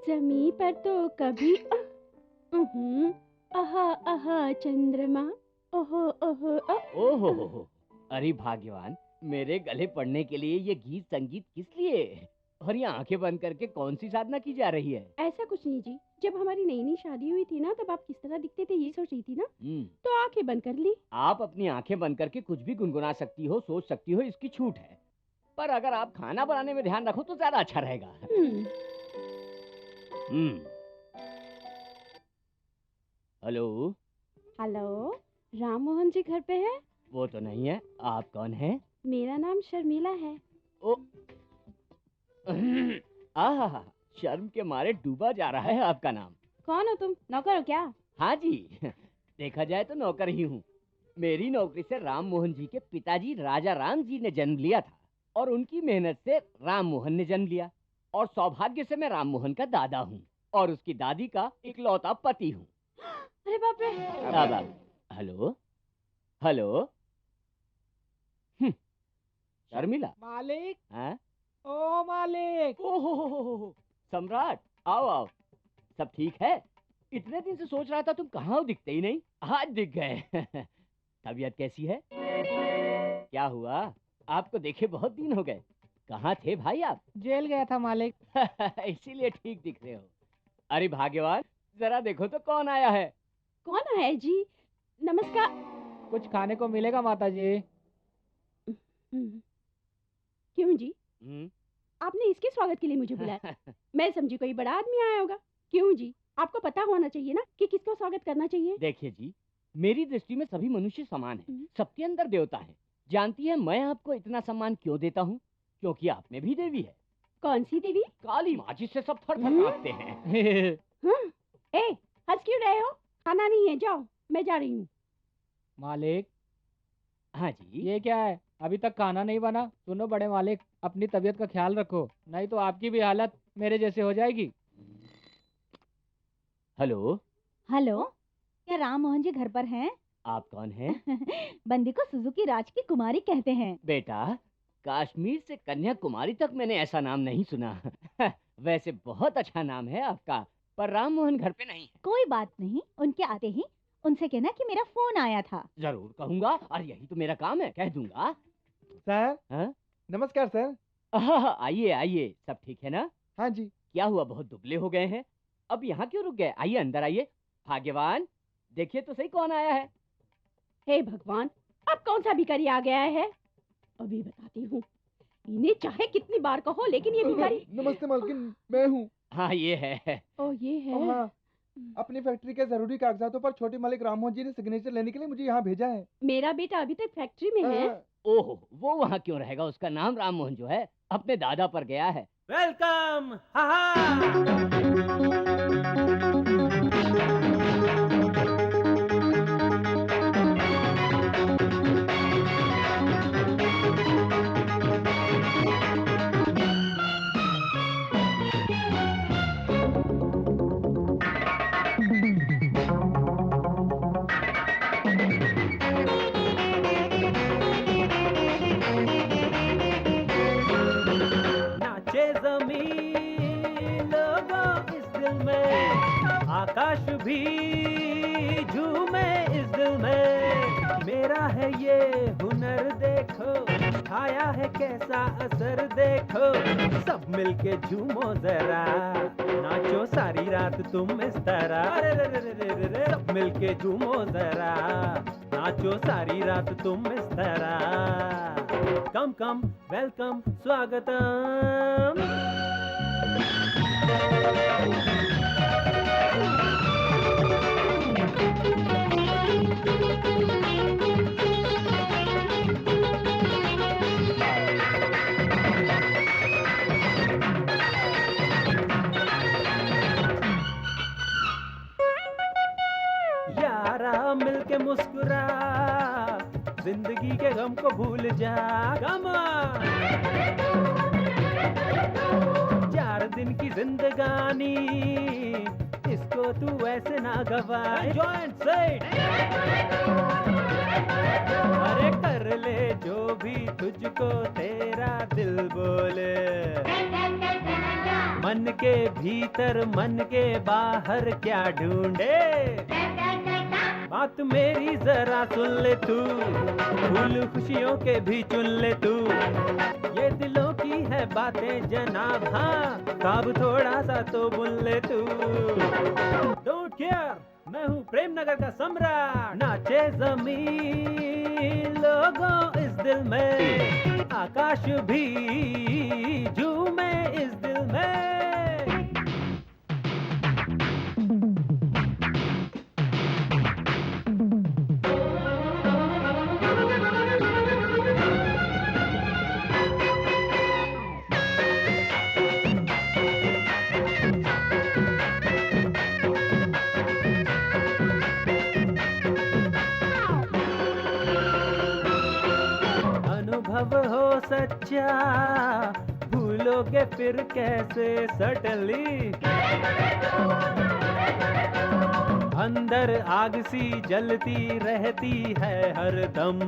जमी पर तो कभी आहा आहा चंद्रमा, ओहो ओहो ओहो हो। अरे भाग्यवान, मेरे गले पड़ने के लिए ये गीत संगीत किस लिए? और ये आंखें बंद करके कौन सी साधना की जा रही है? ऐसा कुछ नहीं जी, जब हमारी नई नई शादी हुई थी ना, तब आप किस तरह दिखते थे ये सोच रही थी ना, तो आंखें बंद कर ली। आप अपनी आंखें बंद करके कुछ भी गुनगुना सकती हो, सोच सकती हो, इसकी छूट है। पर अगर आप खाना बनाने में ध्यान रखो तो ज्यादा अच्छा रहेगा। हेलो। हेलो, राम मोहन जी घर पे है? वो तो नहीं है। आप कौन हैं? मेरा नाम शर्मिला है। ओ आहा, शर्म के मारे डूबा जा रहा है आपका नाम। कौन हो तुम, नौकर हो क्या? हाँ जी, देखा जाए तो नौकर ही हूँ। मेरी नौकरी से राम मोहन जी के पिताजी राजा राम जी ने जन्म लिया था, और उनकी मेहनत से राम मोहन ने जन्म लिया, और सौभाग्य से मैं राम मोहन का दादा हूँ, और उसकी दादी का इकलौता पति हूँ। अरे बाप रे। Hello hello. शर्मिला। मालिक। हाँ? ओ मालिक। ओहो, सम्राट, आओ आओ। सब ठीक है? इतने दिन से सोच रहा था तुम कहाँ हो, दिखते ही नहीं। आज दिख गए। तबीयत कैसी है? क्या हुआ? आपको देखे बहुत दिन हो गए। कहाँ थे भाई आप? जेल गया था मालिक। इसीलिए ठीक दिख रहे हो। अरे भाग्यवान, जरा देखो तो कौन आया है। कौन आया है जी? नमस्कार। कुछ खाने को मिलेगा माता जी? क्यों जी? आपने इसके स्वागत के लिए मुझे बुलाया? मैं समझी कोई बड़ा आदमी आया होगा। क्यों जी, आपको पता होना चाहिए ना कि किसको स्वागत करना चाहिए। देखिए जी, मेरी दृष्टि में सभी मनुष्य समान हैं, सबके अंदर देवता है। जानती है मैं आपको इतना सम्मान क्यों देता हूँ? क्योंकि आप में भी देवी है। कौन सी देवी? काली माँ, जिससे सब थर थर कांपते हैं। ए, हंस क्यों रहे हो? खाना नहीं है, जाओ, मैं जा रही हूँ। मालिक। हाँ जी। ये क्या है, अभी तक खाना नहीं बना? सुनो बड़े मालिक, अपनी तबीयत का ख्याल रखो, नहीं तो आपकी भी हालत मेरे जैसे हो जाएगी। हेलो। हेलो, क्या राम मोहन जी घर पर हैं? आप कौन हैं? बंदी को सुजुकी राज की कुमारी कहते हैं। बेटा, कश्मीर से कन्याकुमारी तक मैंने ऐसा नाम नहीं सुना। वैसे बहुत अच्छा नाम है आपका, पर राम मोहन घर पे नहीं है। कोई बात नहीं, उनके आते ही उनसे कहना कि मेरा फोन आया था। जरूर कहूँगा, और यही तो मेरा काम है, कह दूंगा। सर। हाँ? नमस्कार सर। आइए आइए, सब ठीक है ना? हाँ जी। क्या हुआ, बहुत दुबले हो गए हैं? अब यहाँ क्यों रुक गए? आइए अंदर आइए। भाग्यवान, देखिए तो सही कौन आया है। हे भगवान, अब कौन सा भिखारी आ गया है? अभी बताती हूँ। इन्हें चाहे कितनी बार कहो, लेकिन ये भिखारी। नमस्ते मालकिन, मैं हूँ। हाँ ये है। ओ ये है। हाँ, अपनी फैक्ट्री के जरूरी कागजातों पर छोटे मालिक राममोहन जी ने सिग्नेचर लेने के लिए मुझे यहाँ भेजा है। मेरा बेटा अभी तक फैक्ट्री में है। ओहो, वो वहाँ क्यों रहेगा? उसका नाम राम मोहन जो है अपने दादा पर गया है। वेलकम। आकाश भी झूमे इस दिल में, मेरा है ये हुनर देखो, आया है कैसा असर देखो, सब मिलके झूमो जरा, नाचो सारी रात तुम इस तरह, अरे रे रे रे रे रे, सब मिलके झूमो जरा, नाचो सारी रात तुम इस तरह, कम कम वेलकम स्वागतम। यारा मिलके मुस्कुरा, जिंदगी के गम को भूल जा, चार दिन की जिंदगानी, इसको तू ऐसे ना गवा, जॉइंट सेट, अरे कर ले जो भी तुझको तेरा दिल बोले, मन के भीतर मन के बाहर क्या ढूंढे। बात मेरी जरा सुन ले तू, फूल खुशियों के भी चुन ले तू। ये दिलों की है बातें जनाब, हाँ काब थोड़ा सा तो बुन ले तू। डोंट केयर, मैं हूँ प्रेम नगर का सम्राट। नाचे जमीन लोगों इस दिल में, आकाश भी झूमे इस दिल में। अनुभव हो सच्चा, भूलोगे फिर कैसे सटली। अंदर आग सी जलती रहती है हरदम,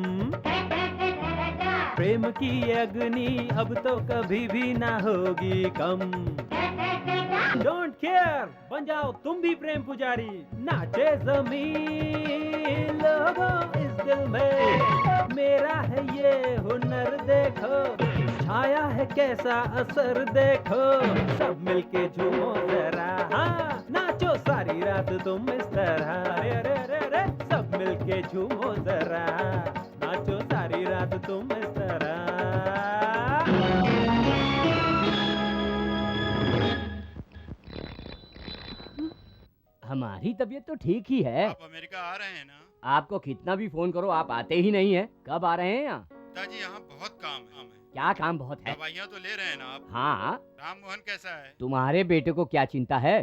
प्रेम की अग्नि अब तो कभी भी ना होगी कम। डोंट केयर, बन जाओ तुम भी प्रेम पुजारी। नाचे जमीन लोगों इस दिल में, मेरा है ये हुनर देखो, छाया है कैसा असर देखो। सब मिलके झूमो जरा, हाँ नाचो सारी रात तुम इस तरह। अरे अरे अरे अरे, सब मिलके झूमो जरा, नाचो सारी रात तुम इस तरह। हमारी तबीयत तो ठीक ही है। आप अमेरिका आ रहे हैं ना? आपको कितना भी फोन करो आप आते ही नहीं है। कब आ रहे हैं यहाँ? पिताजी यहाँ बहुत काम है। क्या काम बहुत है? दवाइयाँ तो ले रहे हैं ना आप? हाँ। राम मोहन कैसा है? तुम्हारे बेटे को क्या चिंता है?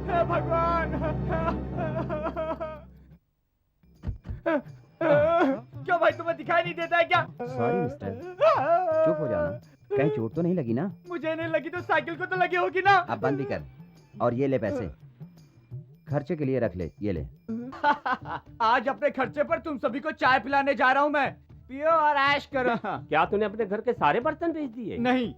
हे भगवान! क्यों भाई, तुम्हें दिखाई नहीं देता है क्या? सॉरी मिस्टर, चुप हो जाओ ना। कहीं चोट तो नहीं लगी ना? मुझे नहीं लगी तो साइकिल को तो लगी होगी ना। अब बंद भी कर, और ये ले पैसे, खर्चे के लिए रख ले, ये ले। आज अपने खर्चे पर तुम सभी को चाय पिलाने जा रहा हूँ मैं। पियो और ऐश करो। क्या तूने अपने घर के सारे बर्तन बेच दिए? नहीं,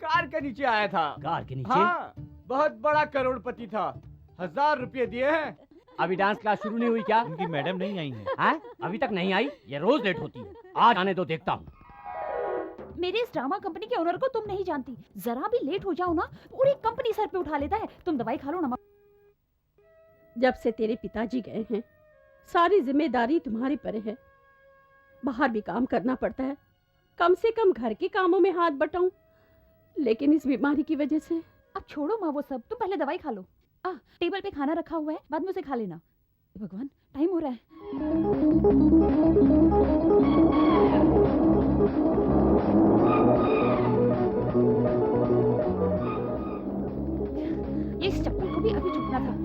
कार के नीचे आया था। कार के नीचे? हाँ, बहुत बड़ा करोड़पति था, 1000 रुपये दिए हैं। अभी डांस क्लास शुरू नहीं हुई क्या? उनकी मैडम नहीं आई है। हैं? अभी तक नहीं आई? ये रोज लेट होती है। आज आने दो, देखता हूँ। मेरी इस ड्रामा कंपनी के ओनर को तुम नहीं जानती, जरा भी लेट हो जाओ ना पूरी कंपनी सर पे उठा लेता है। तुम दवाई खा लो ना। जब से तेरे पिताजी गए हैं, सारी जिम्मेदारी तुम्हारे पर है। बाहर भी काम करना पड़ता है, कम से कम घर के कामों में हाथ बटाऊं, लेकिन इस बीमारी की वजह से। अब छोड़ो माँ वो सब, तुम पहले दवाई खा लो। टेबल पे खाना रखा हुआ है, बाद में उसे खा लेना। भगवान, टाइम हो रहा है। ये इस चप्पल को भी अभी चुकना था।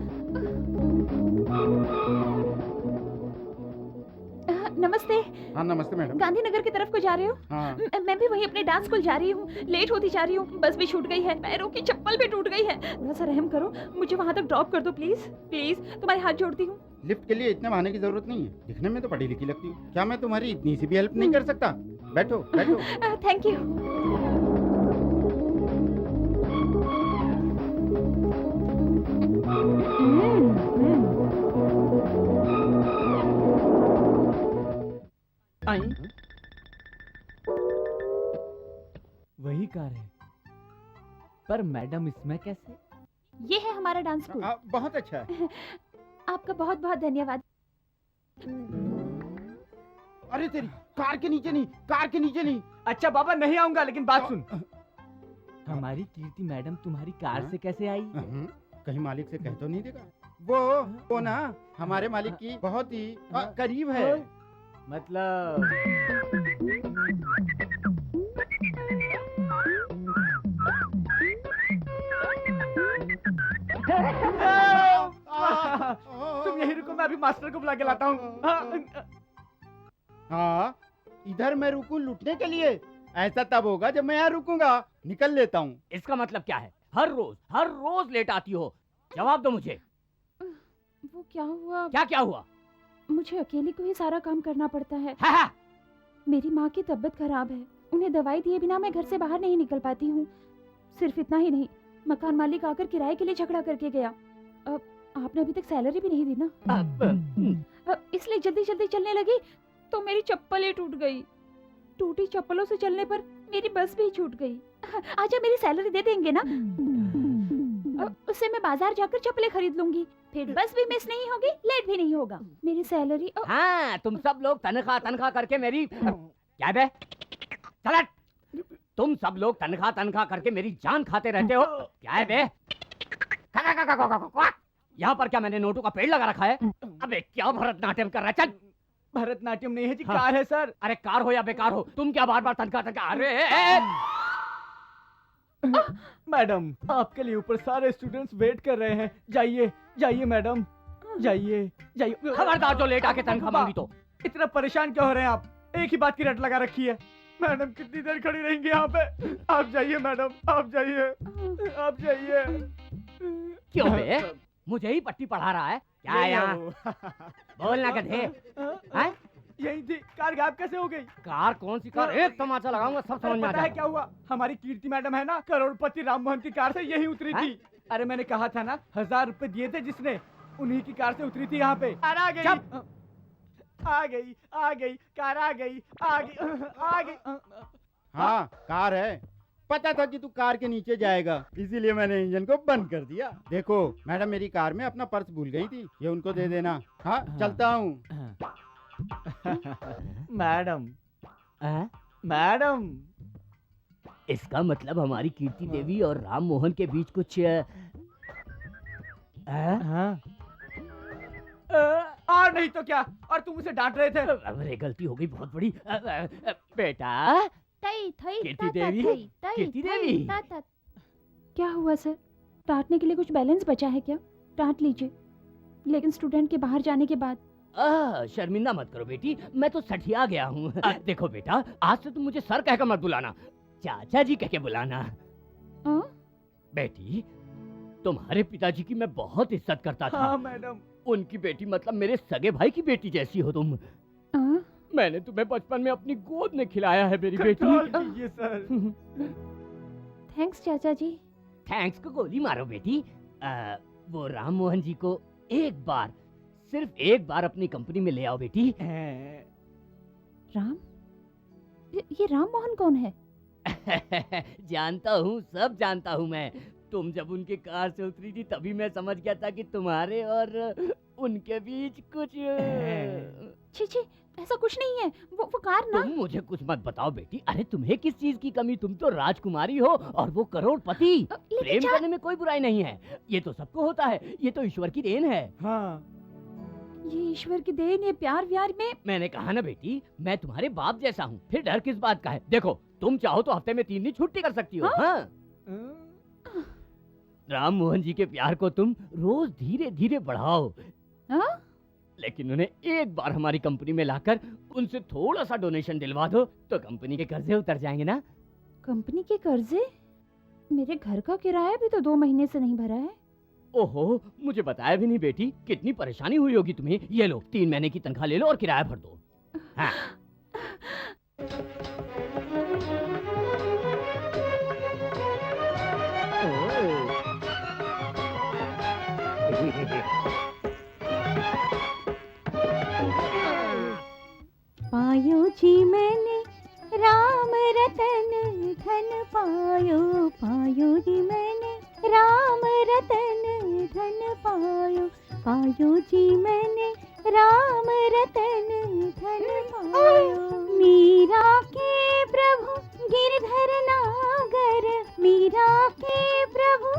नमस्ते। हाँ नमस्ते मैडम। गांधीनगर की तरफ को जा रहे हो? हाँ। मैं भी वही अपने डांस स्कूल जा रही हूँ। लेट होती जा रही हूँ, बस भी छूट गई है, पैरों की चप्पल भी टूट गई है। थोड़ा सा रहम करो, मुझे वहाँ तक ड्रॉप कर दो प्लीज प्लीज, तुम्हारे हाथ जोड़ती हूँ। लिफ्ट के लिए इतने बहाने की जरूरत नहीं है, दिखने में तो पढ़ी लिखी लगती हूँ। क्या मैं तुम्हारी इतनी सी भी हेल्प नहीं कर सकता? बैठो बैठो। Thank you. वही कार है, पर मैडम इसमें कैसे? ये है हमारा डांस स्कूल। बहुत अच्छा है। आपका बहुत बहुत धन्यवाद। अरे तेरी, कार के नीचे नहीं, कार के नीचे नहीं। अच्छा बाबा, नहीं आऊंगा, लेकिन बात सुन। हमारी कीर्ति मैडम तुम्हारी कार से कैसे आई? कहीं मालिक से कह तो नहीं देगा? वो ना हमारे मालिक की बहुत ही करीब है। मतलब तुम यही रुको, मैं अभी मास्टर को बुला के लाता हूँ। हाँ, इधर मैं रुकूं लूटने के लिए? ऐसा तब होगा जब मैं यहाँ रुकूंगा। निकल लेता हूँ। इसका मतलब क्या है? हर रोज लेट आती हो। जवाब दो मुझे। वो क्या हुआ? क्या हुआ? मुझे अकेले को ही सारा काम करना पड़ता है। हाँ हाँ। मेरी माँ की तबीयत खराब है, उन्हें दवाई दिए बिना मैं घर से बाहर नहीं निकल पाती हूँ। सिर्फ इतना ही नहीं, मकान मालिक आकर किराए के लिए झगड़ा करके गया। अब आपने अभी तक सैलरी भी नहीं दी ना। इसलिए जल्दी जल्दी चलने लगी तो मेरी चप्पल ही टूट गई। टूटी चप्पलों से चलने पर मेरी बस भी छूट गई। आज आप मेरी सैलरी दे देंगे ना? उससे मैं बाजार जाकर चप्पलें खरीद लूंगी, फिर बस भी मिस नहीं होगी, लेट भी नहीं होगा। मेरी सैलरी हाँ, तुम सब लोग तनख्वाह करके मेरी क्या बे? चल हट। तुम सब लोग तनख्वाह करके मेरी जान खाते रहते हो। क्या है बे? यहाँ पर क्या मैंने नोटों का पेड़ लगा रखा है? अबे क्या भरतनाट्यम कर रहा है? चल। भरतनाट्यम नहीं है जी, कार है सर। अरे कार हो या बेकार हो, तुम क्या बार बार तनख्वाह? अरे मैडम, आपके लिए ऊपर सारे स्टूडेंट्स वेट कर रहे हैं। जाइए जाइए मैडम, जाइए जाइए। खबरदार जो लेट आके तनख्वाह मांगी तो। इतना परेशान क्यों हो रहे हैं आप? एक ही बात की रट लगा रखी है। मैडम कितनी देर खड़ी रहेंगी यहाँ पे? आप जाइए मैडम, आप जाइए, आप जाइए। क्यों बे? मुझे ही पट्टी पढ़ा रहा है क्या है यहाँ? बोलना गधे। हैं? यही थी, कार गायब कैसे हो गई? कार कौन सी कार? एक तमाचा लगाऊंगा, सब समझ में आ पता है जाएगा। क्या हुआ? हमारी कीर्ति मैडम है ना, करोड़पति राम मोहन की कार से यही उतरी थी। अरे मैंने कहा था ना, 1000 रुपए दिए थे जिसने, उन्हीं की कार से उतरी थी यहाँ पे। कार आ गई, आ गई, आ गई, कार आ गई, आ गई, आ गई। हाँ, कार है। पता था कि तू कार के नीचे जाएगा, इसीलिए मैंने इंजन को बंद कर दिया। देखो मैडम, मेरी कार में अपना पर्स भूल गई थी, ये उनको दे देना। हाँ, चलता हूँ। मैडम, मैडम, इसका मतलब हमारी कीर्ति देवी और राम मोहन के बीच कुछ और नहीं तो क्या? और तुम उसे डांट रहे थे। अरे गलती हो गई बहुत बड़ी। बेटा कीर्ति देवी, कीर्ति देवी। क्या हुआ सर? डांटने के लिए कुछ बैलेंस बचा है क्या? डांट लीजिए, लेकिन स्टूडेंट के बाहर जाने के बाद। शर्मिंदा मत करो बेटी, मैं तो सठिया गया हूँ। देखो बेटा, आज से तुम मुझे सर कहकर मत बुलाना, चाचा जी कह के बुलाना। बेटी, तुम्हारे पिताजी की मैं बहुत इज्जत करता था। हाँ मैडम। उनकी बेटी मतलब मेरे सगे भाई की बेटी जैसी हो तुम। मैंने तुम्हें बचपन में अपनी गोद में खिलाया है मेरी बेटी। कीजिए सर। थैंक्स चाचा जी। थैंक्स को गोली मारो बेटी। वो राम मोहन जी को एक बार, सिर्फ एक बार अपनी कंपनी में ले आओ बेटी। राम? ये राम मोहन कौन है? जानता हूँ, सब जानता हूँ मैं। तुम जब उनकी कार से उतरी थी तभी मैं समझ गया था कि तुम्हारे और उनके बीच कुछ। छी छी, ऐसा कुछ नहीं है। वो कार ना। तुम मुझे कुछ मत बताओ बेटी। अरे तुम्हें किस चीज की कमी? तुम तो राजकुमारी हो और वो करोड़पति। प्रेम करने में कोई बुराई नहीं है, ये तो सबको होता है, ये तो ईश्वर की देन है। हाँ, ये ईश्वर की देन है। प्यार व्यार में मैंने कहा ना बेटी, मैं तुम्हारे बाप जैसा हूँ, फिर डर किस बात का है? देखो, तुम चाहो तो हफ्ते में 3 दिन छुट्टी कर सकती हो। हाँ? राम मोहन जी के प्यार को तुम रोज धीरे धीरे बढ़ाओ। लेकिन उन्हें एक बार हमारी कंपनी में लाकर उनसे थोड़ा सा डोनेशन दिलवा दो तो कंपनी के कर्जे उतर जाएंगे ना। कंपनी के कर्जे? मेरे घर का किराया भी तो 2 महीने से नहीं भरा है। ओहो, मुझे बताया भी नहीं बेटी। कितनी परेशानी हुई होगी तुम्हें। ये लो, 3 महीने की तनख्वाह ले लो और किराया भर दो। हाँ। पायो जी मैंने राम रतन धन पायो, पायो जी मैंने राम रतन धन पायो, पायो जी मैंने राम रतन धन पायो। मीरा के प्रभु गिरधर नागर, मीरा के प्रभु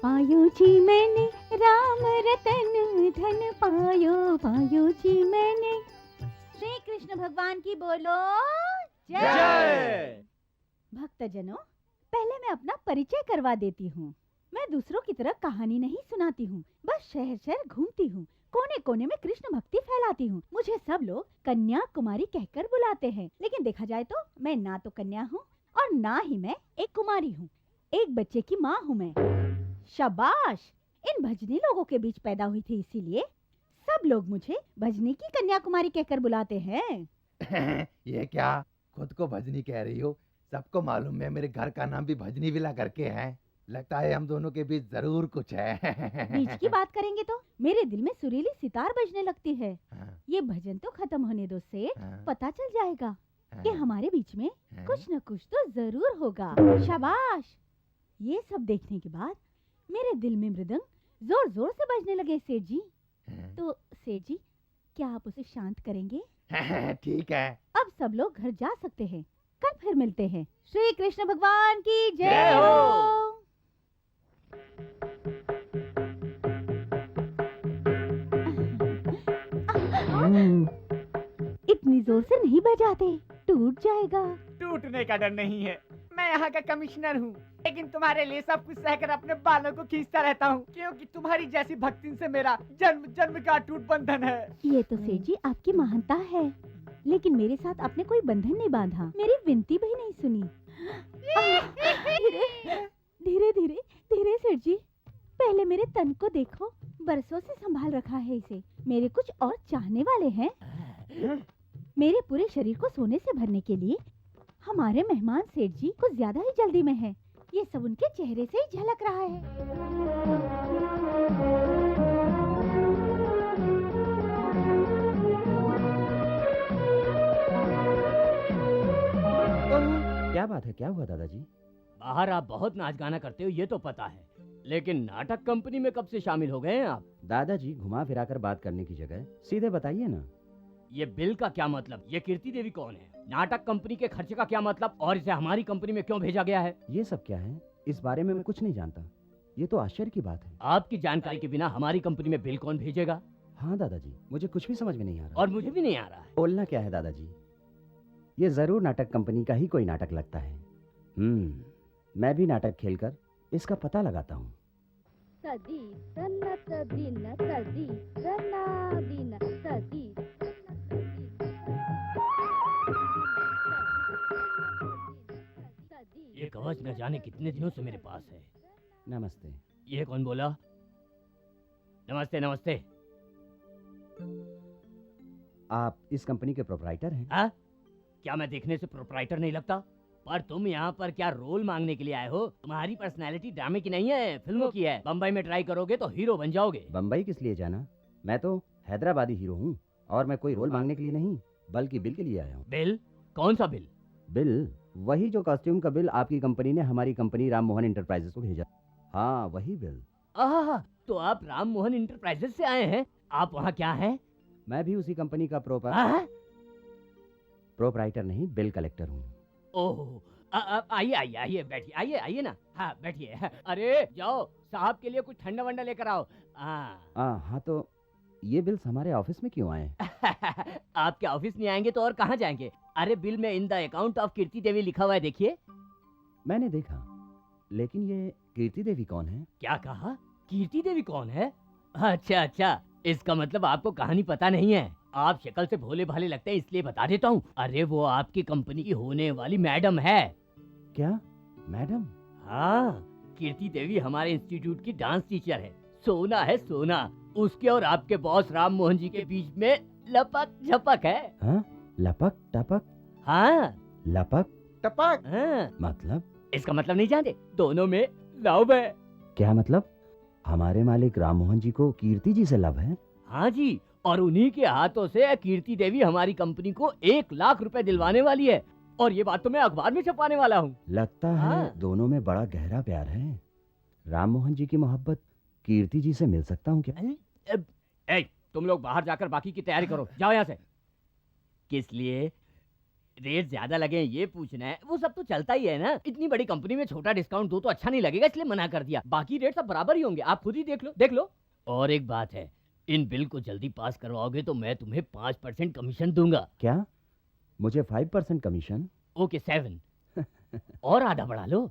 पायो जी मैंने राम रतन धन पायो, पायो जी मैंने। श्री कृष्ण भगवान की बोलो जय। भक्तजनों, पहले मैं अपना परिचय करवा देती हूँ। मैं दूसरों की तरह कहानी नहीं सुनाती हूँ, बस शहर शहर घूमती हूँ, कोने कोने में कृष्ण भक्ति फैलाती हूँ। मुझे सब लोग कन्या कुमारी कहकर बुलाते हैं, लेकिन देखा जाए तो मैं ना तो कन्या हूँ और ना ही मैं एक कुमारी हूँ। एक बच्चे की माँ हूँ मैं। शाबाश, इन भजनी लोगों के बीच पैदा हुई थी, इसीलिए सब लोग मुझे भजनी की कन्याकुमारी कहकर बुलाते हैं। ये क्या खुद को भजनी कह रही हो? सबको मालूम है मेरे घर का नाम भी भजनी विला करके है। लगता है हम दोनों के बीच जरूर कुछ है। बीच की बात करेंगे तो मेरे दिल में सुरीली सितार बजने लगती है। हाँ, ये भजन तो खत्म होने दो सेठ, हाँ, पता चल जाएगा हाँ, कि हमारे बीच में हाँ। कुछ न कुछ तो जरूर होगा। शाबाश। ये सब देखने के बाद मेरे दिल में मृदंग जोर जोर से बजने लगे सेठ जी। हाँ। तो सेठ जी, क्या आप उसे शांत करेंगे? ठीक है। अब सब लोग घर जा सकते हैं। कल फिर मिलते हैं। श्री कृष्ण भगवान की जय जय हो। हो। इतनी जोर से नहीं बजाते, टूट जाएगा। टूटने का डर नहीं है, मैं यहाँ का कमिश्नर हूँ, लेकिन तुम्हारे लिए सब कुछ सहकर अपने बालों को खींचता रहता हूँ, क्योंकि तुम्हारी जैसी भक्ति से मेरा जन्म जन्म का अटूट बंधन है। ये तो सेठ जी आपकी महानता है, लेकिन मेरे साथ आपने कोई बंधन नहीं बांधा, मेरी विनती भी नहीं सुनी। धीरे धीरे धीरे सेठ जी, पहले मेरे तन को देखो, बरसों से संभाल रखा है इसे। मेरे कुछ और चाहने वाले हैं। मेरे पूरे शरीर को सोने से भरने के लिए हमारे मेहमान सेठ जी कुछ ज्यादा ही जल्दी में है। ये सब उनके चेहरे से ही झलक रहा है। क्या बात है, क्या हुआ दादाजी? बाहर आप बहुत नाच गाना करते हो ये तो पता है, लेकिन नाटक कंपनी में कब से शामिल हो गए हैं आप? दादाजी, घुमा फिरा कर बात करने की जगह सीधे बताइए ना। ये बिल का क्या मतलब? ये कीर्ति देवी कौन है? नाटक कंपनी के खर्चे का क्या मतलब? और इसे हमारी कंपनी में क्यों भेजा गया है? ये सब क्या है? इस बारे में मैं कुछ नहीं जानता। ये तो आश्चर्य की बात है। आपकी जानकारी के बिना हमारी कंपनी में बिल कौन भेजेगा? हाँ दादाजी, मुझे कुछ भी समझ में नहीं आ रहा। और मुझे भी नहीं आ रहा है। बोलना क्या है दादाजी? ये जरूर नाटक कंपनी का ही कोई नाटक लगता है। मैं भी नाटक खेलकर इसका पता लगाता हूँ। सदी सन्नत दिन सदी सन्ना दिन सदी ये कवच न जाने कितने दिनों से मेरे पास है। नमस्ते। ये कौन बोला? नमस्ते नमस्ते। आप इस कंपनी के प्रोपराइटर हैं? हाँ? क्या मैं देखने से प्रोपराइटर नहीं लगता? पर तुम यहाँ पर क्या रोल मांगने के लिए आए हो? तुम्हारी पर्सनैलिटी ड्रामे की नहीं है, फिल्मों की है। बम्बई में ट्राई करोगे तो हीरो बन जाओगे। बम्बई किस लिए जाना? मैं तो हैदराबादी हीरो हूँ, और मैं कोई रोल मांगने के लिए नहीं बल्कि बिल के लिए आया हूँ। बिल? कौन सा बिल? बिल वही जो कॉस्ट्यूम का बिल आपकी कंपनी ने हमारी कंपनी राम मोहन इंटरप्राइजेस को भेजा। हाँ वही बिल। तो आप राम मोहन इंटरप्राइजेस से आए हैं? आप वहाँ क्या हैं? मैं भी उसी कंपनी का प्रोपराइटर नहीं, बिल कलेक्टर हूँ। ओह, आइए आइए आइए बैठिए, आइए आइए ना। हाँ बैठिए। अरे जाओ साहब के लिए कुछ ठंडा वंडा लेकर आओ। हाँ तो ये बिल्स हमारे ऑफिस में क्यों आए? आपके ऑफिस नहीं आएंगे तो और कहाँ जाएंगे? अरे बिल में इन द अकाउंट ऑफ कीर्ति देवी लिखा हुआ है, देखिए। मैंने देखा, लेकिन ये कीर्ति देवी कौन है? क्या कहा? कीर्ति देवी कौन है? अच्छा अच्छा, इसका मतलब आपको कहानी पता नहीं है। आप शक्ल से भोले भाले लगते हैं इसलिए बता देता हूँ। अरे वो आपकी कंपनी की होने वाली मैडम है। क्या मैडम? हाँ, कीर्ति देवी हमारे इंस्टीट्यूट की डांस टीचर है। सोना है सोना। उसके और आपके बॉस राम मोहन जी के बीच में लपक झपक है। हाँ? लपक टपक? हाँ लपक टपक? हाँ। मतलब? इसका मतलब नहीं जानते? दोनों में लव है। क्या मतलब? हमारे मालिक राम मोहन जी को कीर्ति जी से लव है? हाँ जी, और उन्हीं के हाथों से कीर्ति देवी हमारी कंपनी को 1 लाख रुपए दिलवाने वाली है। और ये बात तो मैं अखबार में छपाने वाला हूँ। लगता है हाँ। दोनों में बड़ा गहरा प्यार है। राम मोहन जी की मोहब्बत कीर्ति जी से मिल सकता हूँ क्या? तुम लोग बाहर जाकर बाकी की तैयारी करो, जाओ यहाँ से। किस लिए? रेट ज्यादा लगे ये पूछना है? वो सब तो चलता ही है ना। इतनी बड़ी कंपनी में छोटा डिस्काउंट दो तो अच्छा नहीं लगेगा, इसलिए मना कर दिया। बाकी रेट सब बराबर ही होंगे, आप खुद ही देख लो। और एक बात है, इन बिल को जल्दी पास करवाओगे तो मैं तुम्हें 5% कमीशन दूंगा। क्या? मुझे 5% कमीशन? ओके 7 और आधा बढ़ा लो।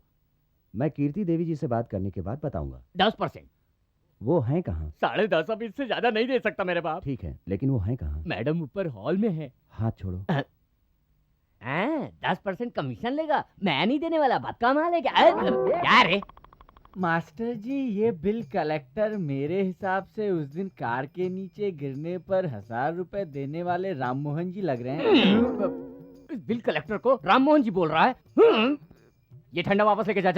मैं कीर्ति देवी जी से बात करने के बाद बताऊंगा। 10%। वो हैं कहाँ? 10.5 अब इससे ज्यादा नहीं दे सकता मेरे बाप। ठीक है, लेकिन वो हैं कहाँ? मैडम ऊपर हॉल में है। हाथ छोड़ो। 10% कमीशन लेगा? मैं नहीं देने वाला, बात का माल है क्या? क्या रे? मास्टर जी, ये बिल कलेक्टर मेरे हिसाब से उस दिन कार के नीचे गिरने पर 1000 रुपए देने वाले राम मोहन जी लग रहे हैं। इस बिल कलेक्टर को राम मोहन जी बोल रहा है। ये ठंडा वापस लेके जा।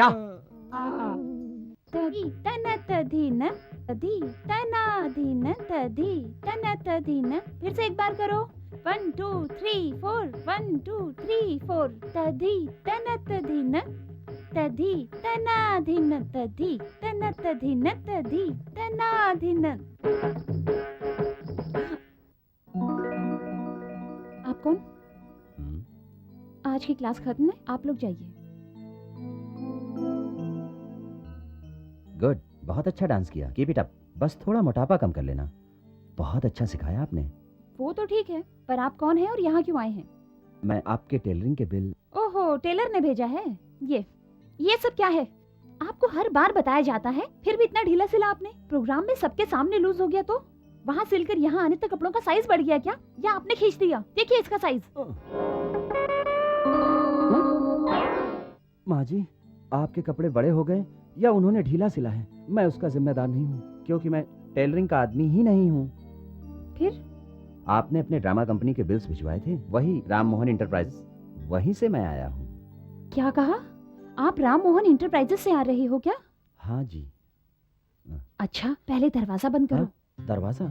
तदी तना तदीन तदी तना दीन तदी तना तदीन। फिर से एक बार करो। 1 2 3 4 1 2 3 4 तदी तना तदीन तदी तना दीन तदी तना तदीन तदी तना दीन। आप कौन? आज की क्लास खत्म है, आप लोग जाइए। गुड, बहुत अच्छा डांस किया, कीप इट अप। बस थोड़ा मोटापा कम कर लेना। बहुत अच्छा सिखाया आपने। वो तो ठीक है, पर आप कौन हैं और यहाँ क्यों आए हैं? मैं आपके टेलरिंग के बिल। ओहो, टेलर ने भेजा है। ये सब क्या है? आपको हर बार बताया जाता है, फिर भी इतना ढीला सिला आपने। प्रोग्राम में सबके सामने लूज हो गया तो वहाँ सिलकर यहाँ आने तक कपड़ों का साइज बढ़ गया क्या, या आपने खींच दिया? देखिए इसका साइज। माँ जी, आपके कपड़े बड़े हो गए या उन्होंने ढीला सिला है? मैं उसका जिम्मेदार नहीं हूँ, क्योंकि मैं टेलरिंग का आदमी ही नहीं हूँ। फिर आपने अपने ड्रामा कंपनी के बिल्स भिजवाए थे, वही राम मोहन इंटरप्राइज, वहीं से मैं आया हूँ। क्या कहा? आप राम मोहन इंटरप्राइजेस से आ रहे हो क्या? हाँ जी। अच्छा, पहले दरवाजा बंद करो। दरवाजा?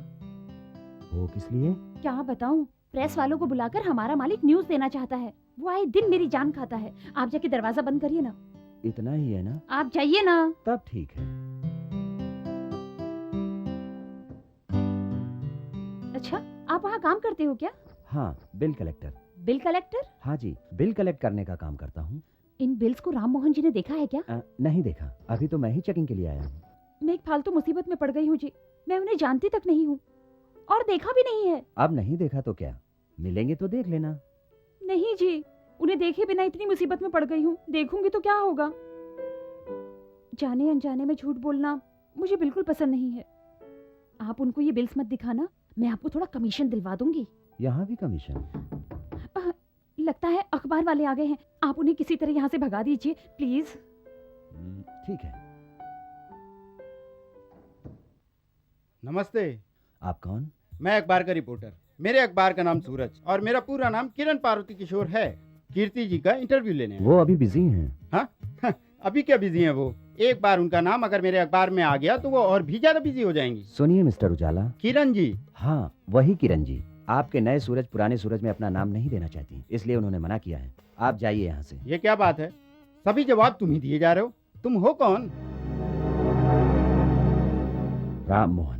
वो किस लिए? क्या बताऊं, प्रेस वालों को बुलाकर हमारा मालिक न्यूज़ देना चाहता है। वो आए दिन मेरी जान खाता है। आप जाके दरवाजा बंद करिए ना। इतना ही है ना? आप जाइए ना। तब ठीक है। अच्छा, आप वहाँ काम करते हो क्या? हाँ, बिल कलेक्टर। Bill collector? हाँ जी, बिल कलेक्ट करने का काम करता हूँ। इन बिल्स को राम मोहन जी ने देखा है क्या? नहीं देखा, अभी तो मैं ही चेकिंग के लिए आया हूँ। मैं एक फालतू मुसीबत में पड़ गई हूँ जी। मैं उन्हें जानती तक नहीं हूँ और देखा भी नहीं है। अब नहीं देखा तो क्या, मिलेंगे तो देख लेना। नहीं जी, उन्हें देखे बिना इतनी मुसीबत में पड़ गई हूँ, देखूंगी तो क्या होगा। जाने अनजाने में झूठ बोलना मुझे बिल्कुल पसंद नहीं है। आप उनको ये बिल्स मत दिखाना, मैं आपको थोड़ा कमीशन दिलवा दूंगी। यहाँ भी कमीशन? लगता है अखबार वाले आ गए हैं। आप उन्हें किसी तरह यहाँ से भगा दीजिए प्लीज। ठीक है। नमस्ते। आप कौन? मैं अखबार का रिपोर्टर। मेरे अखबार का नाम सूरज और मेरा पूरा नाम किरण पार्वती किशोर है। कीर्ति जी का इंटरव्यू लेने हैं। वो अभी बिजी हैं। हाँ? अभी क्या बिजी हैं वो? एक बार उनका नाम अगर मेरे अखबार में आ गया तो वो और भी ज्यादा बिजी हो जाएंगी। सुनिए मिस्टर उजाला। किरण जी? हाँ, वही किरण जी। आपके नए सूरज पुराने सूरज में अपना नाम नहीं देना चाहती, इसलिए उन्होंने मना किया है। आप जाइए यहाँ से। ये क्या बात है? सभी जवाब तुम ही दिए जा रहे हो। तुम हो कौन? राम मोहन।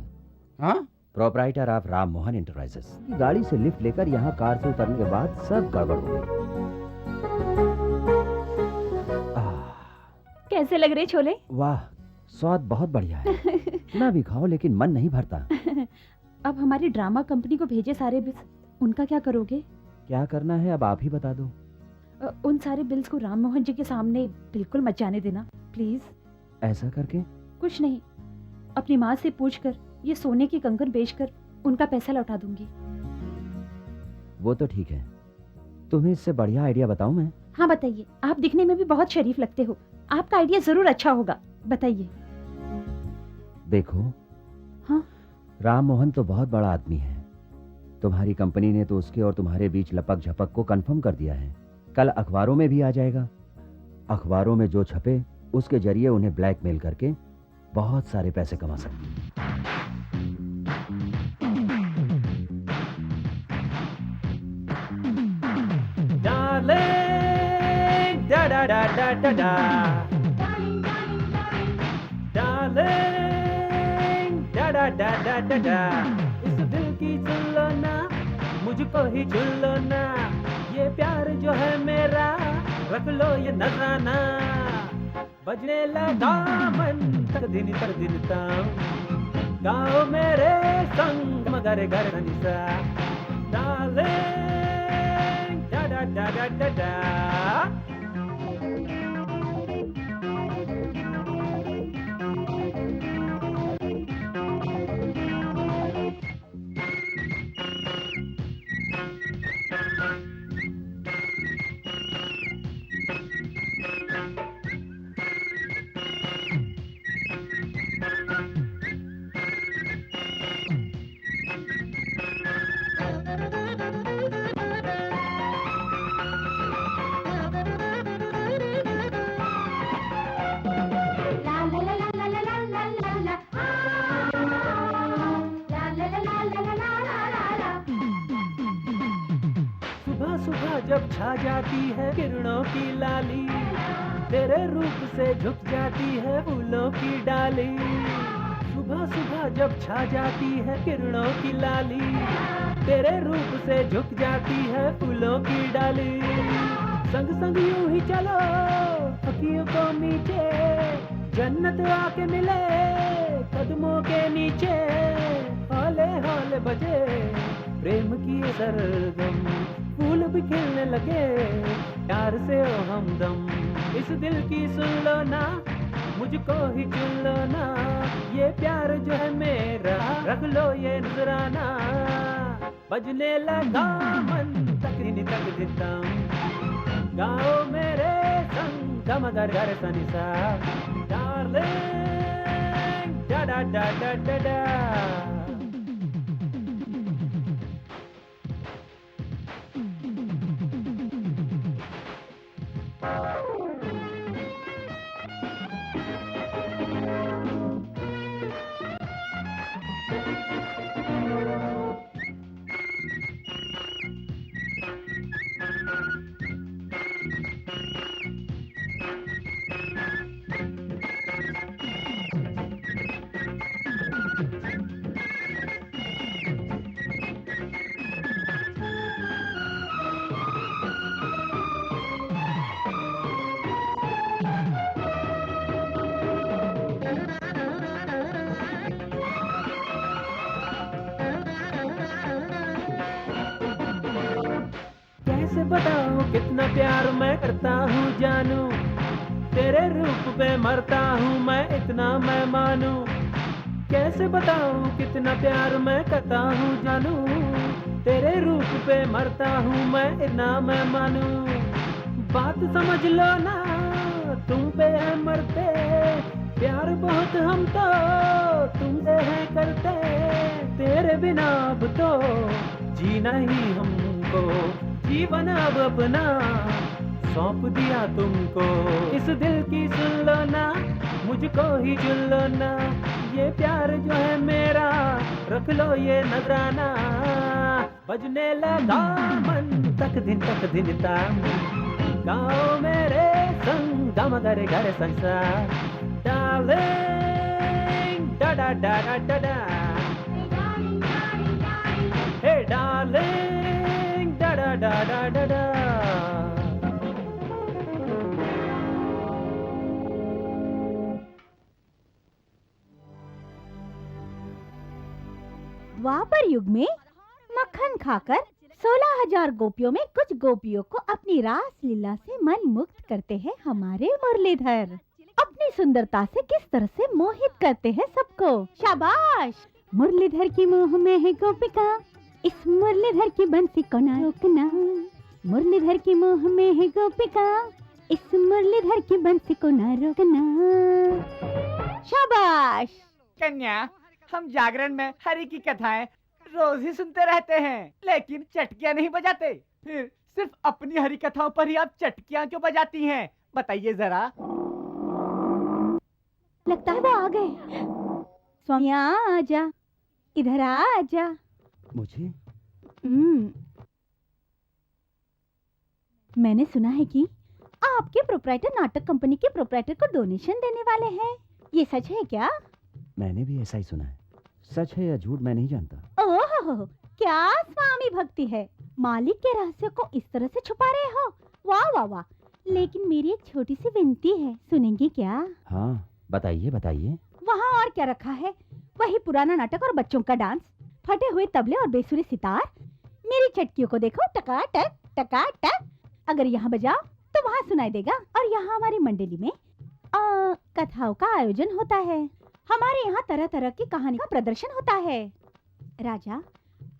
हाँ? Proprietor of Ram Mohan enterprises. गाड़ी से लिफ्ट लेकर यहाँ कार से उतरने के बाद सब गड़बड़ हो गई। कैसे लग रहे छोले? वाह, स्वाद बहुत बढ़िया है। कितना भी खाओ लेकिन मन नहीं भरता। अब हमारी ड्रामा कंपनी को भेजे सारे बिल्स, उनका क्या करोगे? क्या करना है अब आप ही बता दो। उन सारे बिल्स को राम मोहन जी के सामने बिल्कुल मत जाने देना प्लीज। ऐसा करके? कुछ नहीं, अपनी माँ से पूछकर ये सोने की कंगन बेचकर उनका पैसा लौटा दूंगी। वो तो ठीक है, तुम्हें इससे बढ़िया आइडिया बताऊं मैं? हाँ बताइए, आप दिखने में भी बहुत शरीफ लगते हो, आपका आइडिया जरूर अच्छा होगा, बताइए। देखो, हाँ? राम मोहन तो बहुत बड़ा आदमी है। तुम्हारी कंपनी ने तो उसके और तुम्हारे बीच लपक झपक को कंफर्म कर दिया है। कल अखबारों में भी आ जाएगा। अखबारों में जो छपे उसके जरिए उन्हें ब्लैकमेल करके बहुत सारे पैसे कमा सकती है। Darling, da da da da da da. Darling, da da da da da da. इस दिल की सुन लो ना, मुझको ही चुन लो ना। ये प्यार जो है मेरा, रख लो ये नजराना। बजने लगा मन तक दिन ताम। गाओ मेरे संग मगर घर निसा। Darling, da da da da da da. जब छा जाती है किरणों की लाली, तेरे रूप से झुक जाती है फूलों की डाली। सुबह सुबह जब छा जाती है किरणों की लाली, तेरे रूप से झुक जाती है फूलों की डाली। संग संग यूं ही चलो अखियों को नीचे, जन्नत आके मिले कदमों के नीचे। हौले हौले बजे प्रेम की सरगम, फूल भी खिलने लगे प्यार से ओ हमदम। इस दिल की सुन लो ना, मुझको ही चुन लो ना, ये प्यार जो है मेरा रख लो ये नजराना। बजने लगा मन तक दिन तक दितम, गाओ मेरे संग गम गर गर सनी सा। डार्लिंग डा डा डा डा डा डा। कैसे बताऊं कितना प्यार मैं करता हूँ जानू, तेरे रूप पे मरता हूँ मैं इतना मैं मानू। कैसे बताऊं कितना प्यार मैं करता हूँ जानू, तेरे रूप पे मरता हूँ मैं इतना मैं मानू। बात समझ लो ना तुम पे है मरते, प्यार बहुत हम तो तुमसे है करते। तेरे बिना अब तो जीना ही हमको, जीवन अब अपना सौंप दिया तुमको। इस दिल की सुन लो ना, मुझको ही चुन लो ना, ये प्यार जो है मेरा रख लो ये नजराना। बजने लगा मन तक दिन तक, गाओ मेरे संग गम गरे गरे संसार। डार्लिंग डा डा डा डा डा डा, हे डार्लिंग डा डा डा डा डा डा। द्वापर युग में मक्खन खाकर 16,000 गोपियों में कुछ गोपियों को अपनी रास लीला से मन मुक्त करते हैं हमारे मुरलीधर। अपनी सुंदरता से किस तरह से मोहित करते हैं सबको। शाबाश। मुरलीधर की मोह में है गोपिका, इस मुरलीधर की बंसी को ना रोकना। मुरलीधर की मोह में है गोपिका, इस मुरलीधर की बंसी को ना रोकना। शाबाश। कन्या, हम जागरण में हरि की कथाएं रोज ही सुनते रहते हैं, लेकिन चटकियां नहीं बजाते। फिर सिर्फ अपनी हरि कथाओं पर ही आप चटकियां क्यों बजाती हैं? बताइए जरा। लगता है वो आ गए। स्वामी आजा, इधर आजा। मुझे मैंने सुना है कि आपके प्रोप्राइटर नाटक कंपनी के प्रोप्राइटर को डोनेशन देने वाले हैं। ये सच है क्या? मैंने भी ऐसा ही सुना है। सच है या झूठ मैं नहीं जानता। ओह, क्या स्वामी भक्ति है। मालिक के रहस्य को इस तरह से छुपा रहे हो। वाह वाह वाह। लेकिन मेरी एक छोटी सी विनती है, सुनेंगे क्या? हाँ बताइए बताइए। वहाँ और क्या रखा है? वही पुराना नाटक और बच्चों का डांस, फटे हुए तबले और बेसुरे सितार। मेरी चटकियों को देखो, टकाटक टकाटक। अगर यहाँ बजाओ तो वहाँ सुनाई देगा। और यहाँ हमारी मंडली में कथाओं का आयोजन होता है। हमारे यहाँ तरह तरह की कहानी का प्रदर्शन होता है। राजा,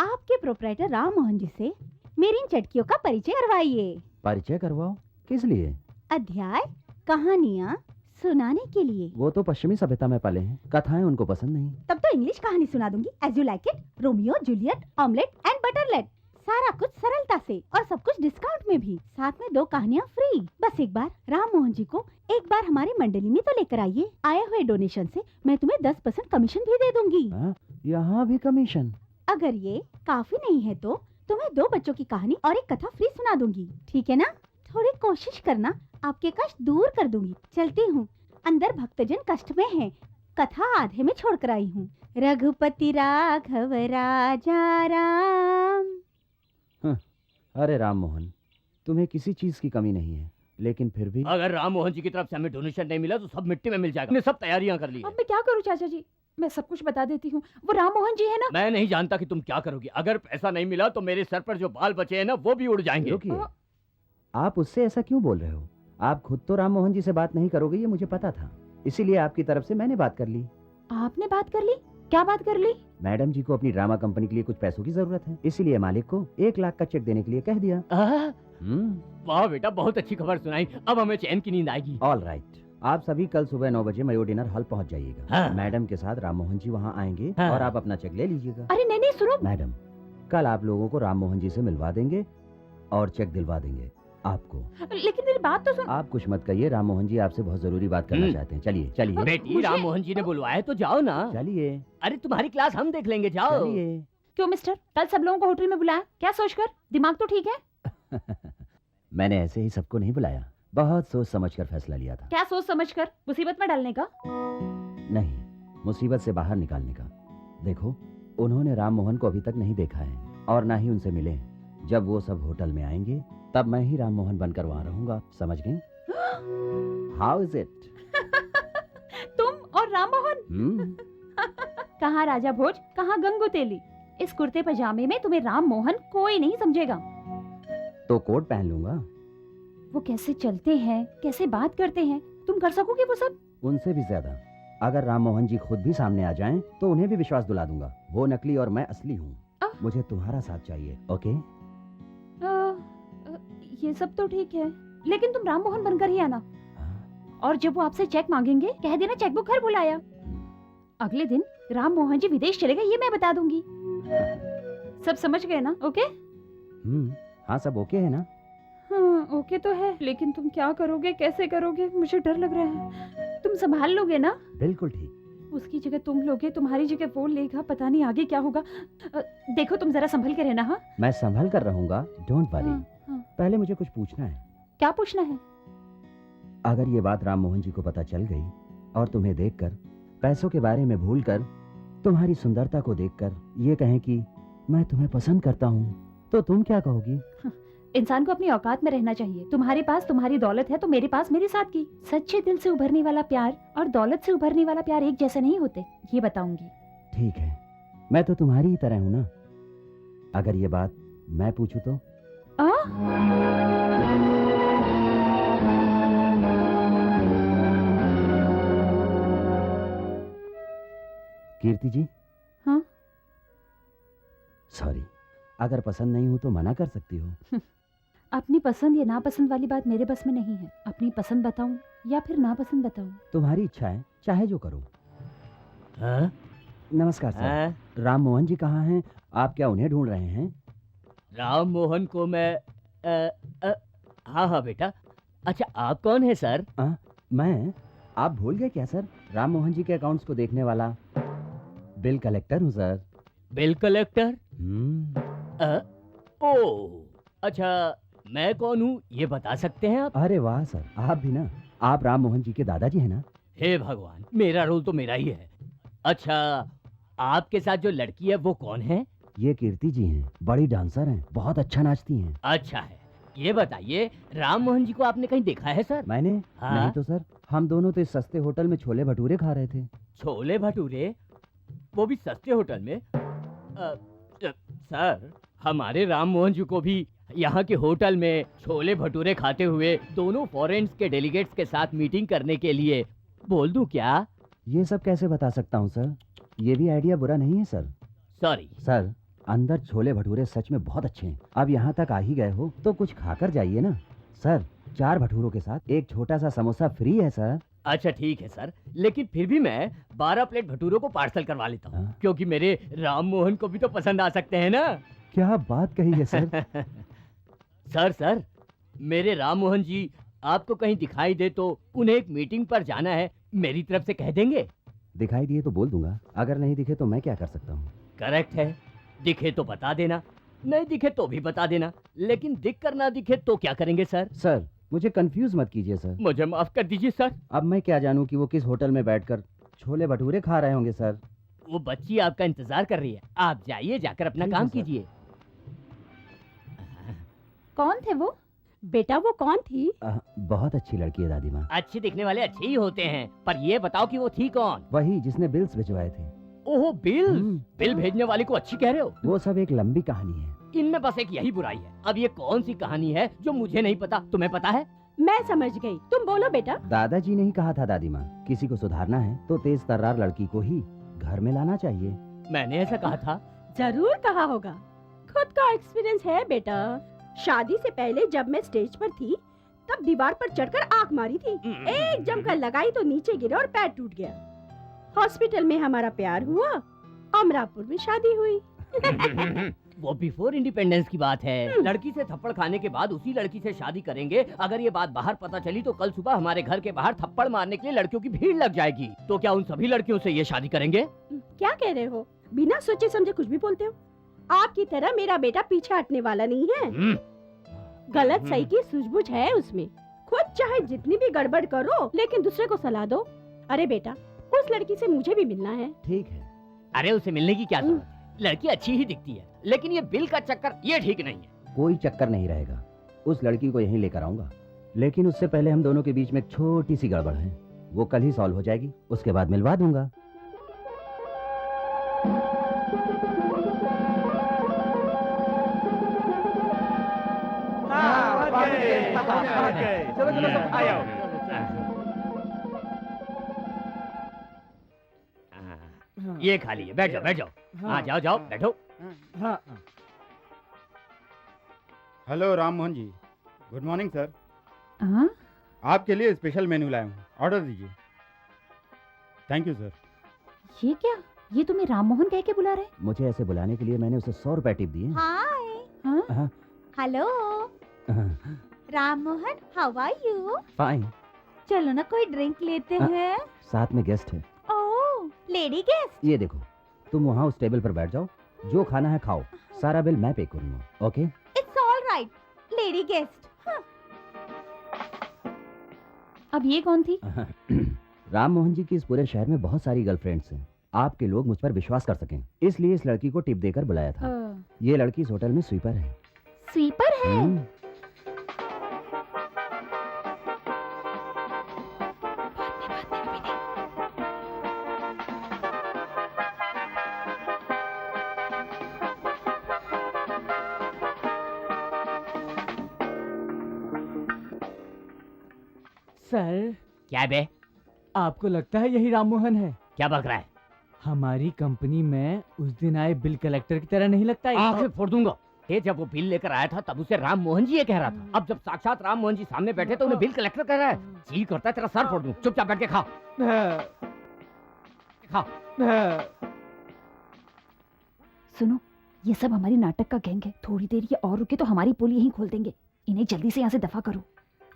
आपके प्रोप्राइटर राम मोहन जी से मेरी इन चटकियों का परिचय करवाइए। परिचय करवाओ? किस लिए? अध्याय कहानियाँ सुनाने के लिए। वो तो पश्चिमी सभ्यता में पले हैं, कथाएं उनको पसंद नहीं। तब तो इंग्लिश कहानी सुना दूंगी। As you like it, Romeo Juliet, omelette and butterlet. सारा कुछ सरलता से और सब कुछ डिस्काउंट में भी। साथ में 2 कहानियाँ फ्री। बस एक बार राम मोहन जी को एक बार हमारी मंडली में तो लेकर आइए। आए हुए डोनेशन से मैं तुम्हें 10% कमीशन भी दे दूंगी। यहाँ भी कमीशन? अगर ये काफी नहीं है तो तुम्हें 2 बच्चों की कहानी और एक कथा फ्री सुना दूंगी, ठीक है ना? थोड़ी कोशिश करना, आपके कष्ट दूर कर दूंगी। चलती हूँ, अंदर भक्तजन कष्ट में हैं। कथा आधे में छोड़कर आई हूँ। रघुपति राघव राजा राम। अरे राम मोहन, तुम्हें किसी चीज की कमी नहीं है, लेकिन फिर भी अगर राम मोहन जी की तरफ से हमें डोनेशन नहीं मिला तो सब मिट्टी में मिल जाएगा। हमने सब तैयारियां कर ली अब है। मैं क्या करूं चाचा जी? मैं सब कुछ बता देती हूँ। वो राम मोहन जी है ना? मैं नहीं जानता कि तुम क्या करोगी। अगर पैसा नहीं मिला तो मेरे सर पर जो बाल बचे हैं ना वो भी उड़ जाएंगे। रुकिए, आप उससे ऐसा क्यों बोल रहे हो? आप खुद तो राम मोहन जी से बात नहीं करोगे, ये मुझे पता था। इसीलिए आपकी तरफ से मैंने बात कर ली। आपने बात कर ली? क्या बात कर ली? मैडम जी को अपनी ड्रामा कंपनी के लिए कुछ पैसों की जरूरत है, इसीलिए मालिक को 1 लाख का चेक देने के लिए कह दिया। वाह बेटा, बहुत अच्छी खबर सुनाई। अब हमें चैन की नींद आएगी। ऑल राइट, आप सभी कल सुबह 9 बजे मयो डिनर हॉल पहुंच जाइएगा। हाँ। मैडम के साथ राम मोहन जी वहाँ आएंगे हाँ। और आप अपना चेक ले लीजिएगा। अरे नहीं नहीं, सुनो। मैडम, कल आप लोगों को राम मोहन जी से मिलवा देंगे और चेक दिलवा देंगे आपको। लेकिन मेरी बात तो सुन। आप कुछ मत कहिए, राम मोहन जी आपसे बहुत जरूरी बात करना चाहते हैं। चलिए चलिए बेटी, राम मोहन जी ने बुलवाया है तो जाओ ना। चलिए। अरे तुम्हारी क्लास हम देख लेंगे, जाओ। चलिए। क्यों मिस्टर, कल सब लोगों को होटल में बुलाया? क्या सोचकर? दिमाग तो ठीक है? मैंने ऐसे ही सबको नहीं बुलाया, बहुत सोच समझकर फैसला लिया था। क्या सोच समझकर? मुसीबत में डालने का? नहीं, मुसीबत से बाहर निकालने का। देखो, उन्होंने राम मोहन को अभी तक नहीं देखा है और ना ही उनसे मिले। जब वो सब होटल में आएंगे तब मैं ही राम मोहन बनकर वहाँ रहूंगा, समझ गई? How is it? तुम और राम मोहन? कहाँ राजा भोज, कहाँ गंगू तेली। इस कुर्ते पजामे में तुम्हें राम मोहन कोई नहीं समझेगा। तो कोट पहन लूंगा। वो कैसे चलते हैं, कैसे बात करते हैं, तुम कर सकोगे वो सब? उनसे भी ज्यादा। अगर राम मोहन जी खुद भी सामने आ जाएं, तो उन्हें भी विश्वास दिला दूंगा। वो नकली और मैं असली हूँ। मुझे तुम्हारा साथ चाहिए, ओके? ये सब तो ठीक है, लेकिन तुम राम मोहन बनकर ही आना। और जब वो आपसे चेक मांगेंगे, कह देना चेकबुक घर बुलाया। अगले दिन राम मोहन जी विदेश चले गए, ये मैं बता दूंगी। सब समझ गए ना? ओके? हाँ, सब ओके है ना? हाँ, ओके तो है, लेकिन तुम क्या करोगे, कैसे करोगे? मुझे डर लग रहा है। तुम संभाल लोगे ना? बिल्कुल ठीक। उसकी जगह तुम लोगे, तुम्हारी जगह वो लेगा, पता नहीं आगे क्या होगा। देखो तुम जरा संभल के रहना। हाँ, मैं संभल कर रहूंगा, डोंट वरी। हाँ। पहले मुझे कुछ पूछना है। क्या पूछना है? अगर ये बात राम मोहन जी को पता चल गई और तुम्हें देखकर, पैसों के बारे में भूलकर, तुम्हारी सुंदरता को देखकर ये कहें कि मैं तुम्हें पसंद करता हूँ, तो तुम क्या कहोगी? इंसान को अपनी औकात में रहना चाहिए। तुम्हारे पास तुम्हारी दौलत है तो मेरे पास मेरे साथ की। सच्चे दिल से उभरने वाला प्यार और दौलत से उभरने वाला प्यार एक जैसे नहीं होते, ये बताऊंगी। ठीक है, मैं तो तुम्हारी ही तरह हूँ ना। अगर ये बात मैं पूछूं तो? कीर्ति जी। हाँ? सॉरी, अगर पसंद नहीं हूँ तो मना कर सकती हो। अपनी पसंद या नापसंद वाली बात मेरे बस में नहीं है। अपनी पसंद बताऊं या फिर नापसंद बताऊं? तुम्हारी इच्छा है, चाहे जो करो। हाँ? नमस्कार सर। राम मोहन जी कहाँ हैं? आप क्या उन्हें ढूंढ रहे हैं? राम मोहन को मैं हाँ हाँ बेटा। अच्छा, आप कौन है सर? मैं? आप भूल गए क्या सर? राम मोहन जी के अकाउंट्स को देखने वाला बिल कलेक्टर हूँ सर। Bill collector? ओह, अच्छा, मैं कौन हूँ ये बता सकते हैं आप? अरे वाह सर, आप भी ना। आप राम मोहन जी के दादाजी हैं ना? हे भगवान, मेरा रोल तो मेरा ही है। अच्छा, आपके साथ जो लड़की है वो कौन है? ये कीर्ति जी हैं, बड़ी डांसर हैं, बहुत अच्छा नाचती हैं। अच्छा है, ये बताइए राम मोहन जी को आपने कहीं देखा है सर? मैंने? हाँ? नहीं तो सर, हम दोनों तो इस सस्ते होटल में छोले भटूरे खा रहे थे। छोले भटूरे? वो भी सस्ते होटल में? सर, हमारे राम मोहन जी को भी यहाँ के होटल में छोले भटूरे खाते हुए दोनों फॉरेन्स के डेलीगेट्स के साथ मीटिंग करने के लिए बोल दूं क्या? ये सब कैसे बता सकता हूँ सर, ये भी आइडिया बुरा नहीं है सर। सॉरी सर, अंदर छोले भटूरे सच में बहुत अच्छे हैं। अब यहाँ तक आ ही गए हो तो कुछ खाकर जाइए ना। सर, 4 भटूरों के साथ एक छोटा सा समोसा फ्री है सर। अच्छा ठीक है सर, लेकिन फिर भी मैं 12 प्लेट भटूरों को पार्सल करवा लेता हूँ, क्योंकि मेरे राम मोहन को भी तो पसंद आ सकते हैं ना। क्या बात कही है सर। सर, मेरे राम मोहन जी आपको कहीं दिखाई दे तो उन्हें एक मीटिंग पर जाना है, मेरी तरफ से कह देंगे? दिखाई दिए तो बोल दूंगा, अगर नहीं दिखे तो मैं क्या कर सकता हूँ? करेक्ट है, दिखे तो बता देना। नहीं दिखे तो भी बता देना, लेकिन दिख कर ना दिखे तो क्या करेंगे सर? सर मुझे कंफ्यूज मत कीजिए सर। मुझे माफ कर दीजिए सर। अब मैं क्या जानूं कि वो किस होटल में बैठकर छोले भटूरे खा रहे होंगे सर। वो बच्ची आपका इंतजार कर रही है, आप जाइए, जाकर अपना ठीक है, काम सर। कीजिए। कौन थे वो? बेटा वो कौन थी? बहुत अच्छी लड़की है दादी माँ। अच्छे दिखने वाले अच्छे ही होते हैं, पर ये बताओ कि वो थी कौन? वही जिसने बिल्स भिजवाए थे। ओहो बिल, बिल भेजने वाले को अच्छी कह रहे हो? वो सब एक लंबी कहानी है। इनमें बस एक यही बुराई है। अब ये कौन सी कहानी है जो मुझे नहीं पता, तुम्हें पता है? मैं समझ गई, तुम बोलो बेटा। दादाजी ने ही कहा था दादी माँ, किसी को सुधारना है तो तेज तर्रार लड़की को ही घर में लाना चाहिए। मैंने ऐसा कहा था? जरूर कहा होगा, खुद का एक्सपीरियंस है बेटा। शादी से पहले जब मैं स्टेज पर थी तब दीवार पर चढ़कर आंख मारी थी, एक जमकर लगाई तो नीचे गिरा और पैर टूट गया। हॉस्पिटल में हमारा प्यार हुआ, अमरापुर में शादी हुई। वो बिफोर इंडिपेंडेंस की बात है। लड़की से थप्पड़ खाने के बाद उसी लड़की से शादी करेंगे। अगर ये बात बाहर पता चली तो कल सुबह हमारे घर के बाहर थप्पड़ मारने के लिए लड़कियों की भीड़ लग जाएगी। तो क्या उन सभी लड़कियों से ये शादी करेंगे? क्या कह रहे हो? बिना सोचे समझे कुछ भी बोलते हो। आपकी तरह मेरा बेटा पीछे हटने वाला नहीं है। गलत सही की सूझबूझ है उसमें। खुद चाहे जितनी भी गड़बड़ करो लेकिन दूसरे को सलाह दो। अरे बेटा, उस लड़की से मुझे भी मिलना है। ठीक है। अरे उसे मिलने की क्या जरूरत है? लड़की अच्छी ही दिखती है, लेकिन ये बिल का चक्कर ये ठीक नहीं है। कोई चक्कर नहीं रहेगा, उस लड़की को यहीं लेकर आऊंगा, लेकिन उससे पहले हम दोनों के बीच में एक छोटी सी गड़बड़ है, वो कल ही सॉल्व हो जाएगी, उसके बाद मिलवा दूंगा। चलो चलो सब आ जाओ। ये खा लीजिए, बैठ जाओ बैठ जाओ। हाँ जाओ जाओ बैठो। Hello Ram Mohan ji, good morning sir. हाँ? आपके लिए स्पेशल मेन्यू लाया हूँ, ऑर्डर दीजिए। Thank you sir. ये क्या? ये तुम्हें राम मोहन कह के बुला रहे? मुझे ऐसे बुलाने के लिए मैंने उसे 100 रुपए टिप दिए। हाय। हाँ? Hello Ram Mohan, how are you? Fine. चलो ना कोई ड्रिंक लेते हैं। साथ में गेस्ट है। ओह, लेडी गेस्ट। ये देखो, तुम वहाँ उस टेबल पर बैठ जाओ, जो खाना है खाओ, सारा बिल मैं पे करूँगा। Okay? It's all right, lady guest. अब ये कौन थी? राम मोहन जी की इस पूरे शहर में बहुत सारी गर्लफ्रेंड्स हैं। आपके लोग मुझ पर विश्वास कर सकें, इसलिए इस लड़की को टिप देकर बुलाया था। ये लड़की इस होटल में स्वीपर है। स्वीपर है? सर, क्या बे? आपको लगता है यही राम मोहन है? क्या बक रहा है? हमारी कंपनी में उस दिन आए बिल कलेक्टर की तरह नहीं लगता है? आंखें फोड़ दूंगा। ये जब वो बिल लेकर आया था तब उसे राम मोहन जी ये कह रहा था। अब जब साक्षात राम मोहन जी सामने बैठे तो उन्हें बिल कलेक्टर कह रहा है। जी करता है तेरा सर फोड़ दूं। चुपचाप बैठ के खा खा। सुनो, ये सब हमारी नाटक का गैंग है। थोड़ी देर ये और रुके तो हमारी पोल यहीं खोल देंगे। इन्हें जल्दी से यहाँ से दफा करो।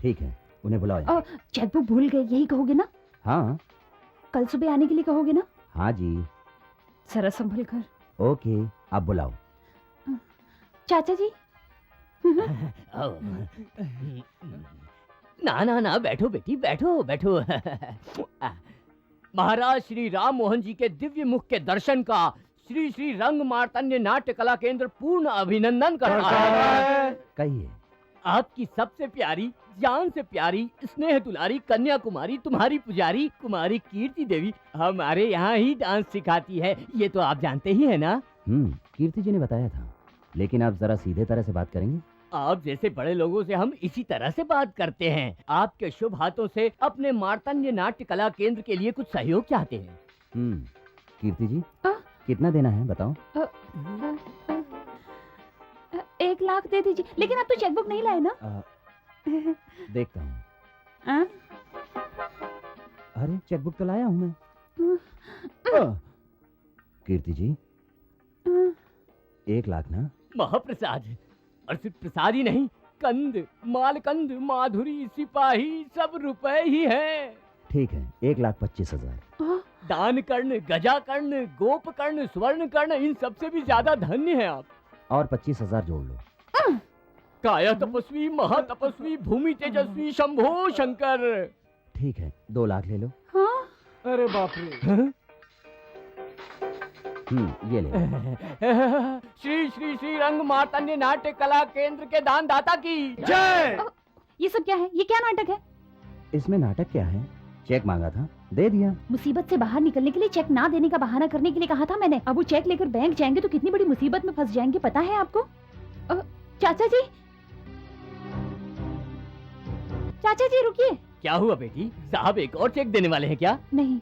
ठीक है, उन्हें बुलाओ यहाँ। चेकबुक भूल गए, यही कहोगे ना? हाँ कल सुबह आने के लिए कहोगे ना? हाँ जी। जरा संभल कर। ओके, आप बुलाओ। चाचा जी। ना ना ना, बैठो बेटी, बैठो बैठो। महाराज श्री राम मोहन जी के दिव्य मुख के दर्शन का श्री श्री रंग मार्तंड नाट्य कला केंद्र पूर्ण अभिनंदन करता है। कहिए। आपकी सबसे प्यारी, जान से प्यारी, स्नेह दुलारी कन्याकुमारी, तुम्हारी पुजारी कुमारी कीर्ति देवी हमारे यहाँ ही डांस सिखाती है। ये तो आप जानते ही है ना? कीर्ति जी ने बताया था, लेकिन आप जरा सीधे तरह से बात करेंगे? आप जैसे बड़े लोगों से हम इसी तरह से बात करते हैं। आपके शुभ हाथों से अपने मार्तंड नाट्य कला केंद्र के लिए कुछ सहयोग चाहते हैं। कीर्ति जी, कितना देना है बताओ? 1 लाख दे दीजिए, लेकिन आप तो चेकबुक नहीं लाए ना? देखता हूँ। अरे चेकबुक तो लाया हूँ मैं। कीर्ति जी, 1 लाख ना? महाप्रसाद, और सिर्फ प्रसाद ही नहीं, कंद, मालकंद, माधुरी, सिपाही सब रुपए ही हैं। ठीक है, 1,25,000। दान कर्ण, गजा कर्ण, गोप कर्ण, स्वर्ण कर्ण, इन सबसे भी ज्यादा धन्य हैं आप। और 25,000 जोड़ लो। काया तपस्वी महातपस्वी भूमि तेजस्वी शंभो शंकर। ठीक है, 2 लाख ले लो। हाँ? अरे बाप रे। ये ले। श्री श्री श्री रंग मार्तंड नाट्य कला केंद्र के दानदाता की जय। ये सब क्या है? ये क्या नाटक है? इसमें नाटक क्या है? चेक मांगा था, दे दिया। मुसीबत से बाहर निकलने के लिए चेक ना देने का बहाना करने के लिए कहा था मैंने। अब वो चेक लेकर बैंक जाएंगे तो कितनी बड़ी मुसीबत में फंस जाएंगे, पता है आपको? चाचा जी, चाचा जी रुकिए। क्या हुआ बेटी? साहब एक और चेक देने वाले हैं क्या? नहीं,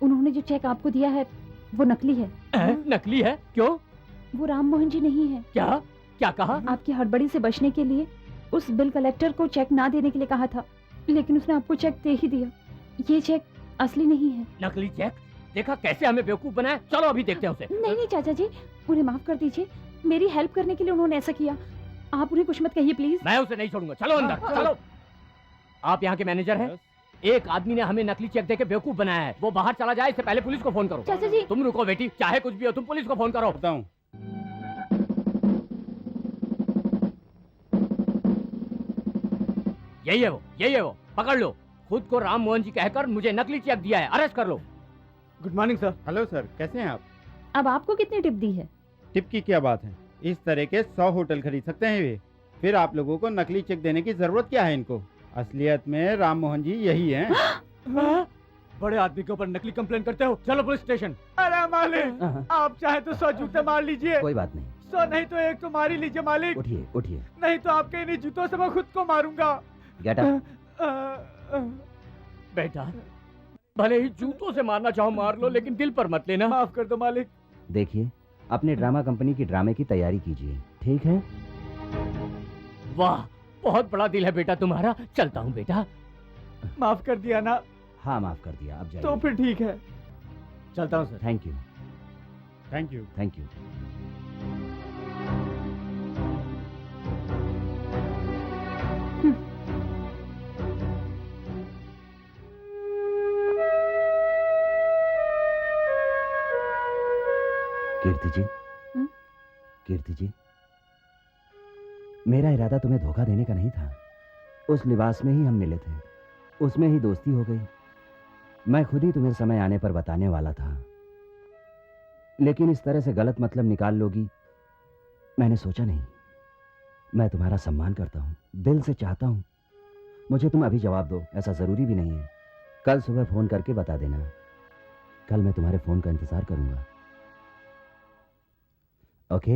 उन्होंने जो चेक आपको दिया है वो नकली है। नकली है? क्यों? वो राम मोहन जी नहीं है। क्या क्या कहा? आपकी हड़बड़ी से बचने के लिए उस बिल कलेक्टर को चेक ना देने के लिए कहा था, लेकिन उसने आपको चेक दे ही दिया। ये चेक असली नहीं है। नकली चेक? देखा कैसे हमें बेवकूफ बनाया। चलो अभी देखते हैं उसे। नहीं नहीं चाचा जी, उन्हें माफ कर दीजिए। मेरी हेल्प करने के लिए उन्होंने ऐसा किया। आप उन्हें कुछ मत कहिए प्लीज। मैं उसे नहीं छोड़ूंगा। चलो अंदर चलो। आप यहाँ के मैनेजर हैं? एक आदमी ने हमें नकली चेक देके बेवकूफ बनाया है। वो बाहर चला जाए इससे पहले पुलिस को फोन करो। चाचा जी। तुम रुको बेटी, चाहे कुछ भी हो तुम पुलिस को फोन करो। बताऊं? यही है वो, पकड़ लो। खुद को राम मोहन जी कहकर मुझे नकली चेक दिया है, अरेस्ट कर लो। Good morning sir. Hello sir, कैसे हैं आप? अब आपको कितनी टिप दी है? टिप की क्या बात है? इस तरह के 100 होटल खरीद सकते हैं वे। फिर आप लोगों को नकली चेक देने की जरूरत क्या है इनको? असलियत में राम मोहन जी यही हैं। बड़े आदमी के ऊपर नकली कंप्लेन करते हो, चलो पुलिस स्टेशन। अरे मालिक, आप चाहे तो 100 जूते मार लीजिए। कोई बात नहीं। 100 नहीं तो 1 तो मार ही लीजिए मालिक। उठिए उठिए। नहीं तो आपके इन्हीं जूतों से मैं खुद को मारूंगा। Get up. बेटा, भले ही जूतों से मारना चाहो मार लो, लेकिन दिल पर मत लेना। माफ कर दो मालिक। देखिए, अपने ड्रामा कंपनी की ड्रामे की तैयारी कीजिए, ठीक है? वाह, बहुत बड़ा दिल है बेटा तुम्हारा। चलता हूँ बेटा। माफ कर दिया ना? हाँ, माफ कर दिया। अब जाइए। तो फिर ठीक है, चलता हूँ sir. Thank you. Thank you. Thank you. Kirti ji, Kirti ji, मेरा इरादा तुम्हें धोखा देने का नहीं था। उस लिबास में ही हम मिले थे, उसमें ही दोस्ती हो गई। मैं खुद ही तुम्हें समय आने पर बताने वाला था, लेकिन इस तरह से गलत मतलब निकाल लोगी मैंने सोचा नहीं। मैं तुम्हारा सम्मान करता हूँ, दिल से चाहता हूँ। मुझे तुम अभी जवाब दो, ऐसा जरूरी भी नहीं है। कल सुबह फोन करके बता देना। कल मैं तुम्हारे फोन का इंतजार करूंगा। ओके?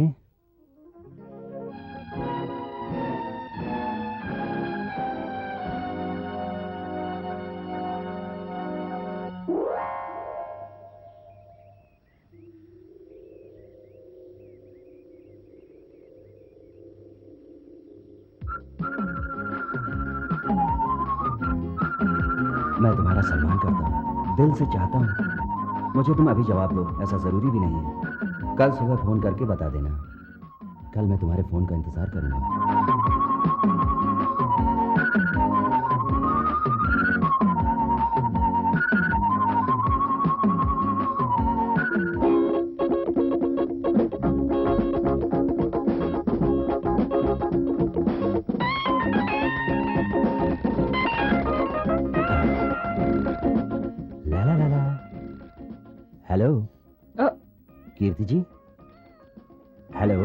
मैं तुम्हारा सम्मान करता हूँ, दिल से चाहता हूँ। मुझे तुम अभी जवाब दो, ऐसा जरूरी भी नहीं है। कल सुबह फोन करके बता देना। कल मैं तुम्हारे फोन का इंतजार करूंगा। ला ला ला ला। हेलो कीर्ति जी। हेलो।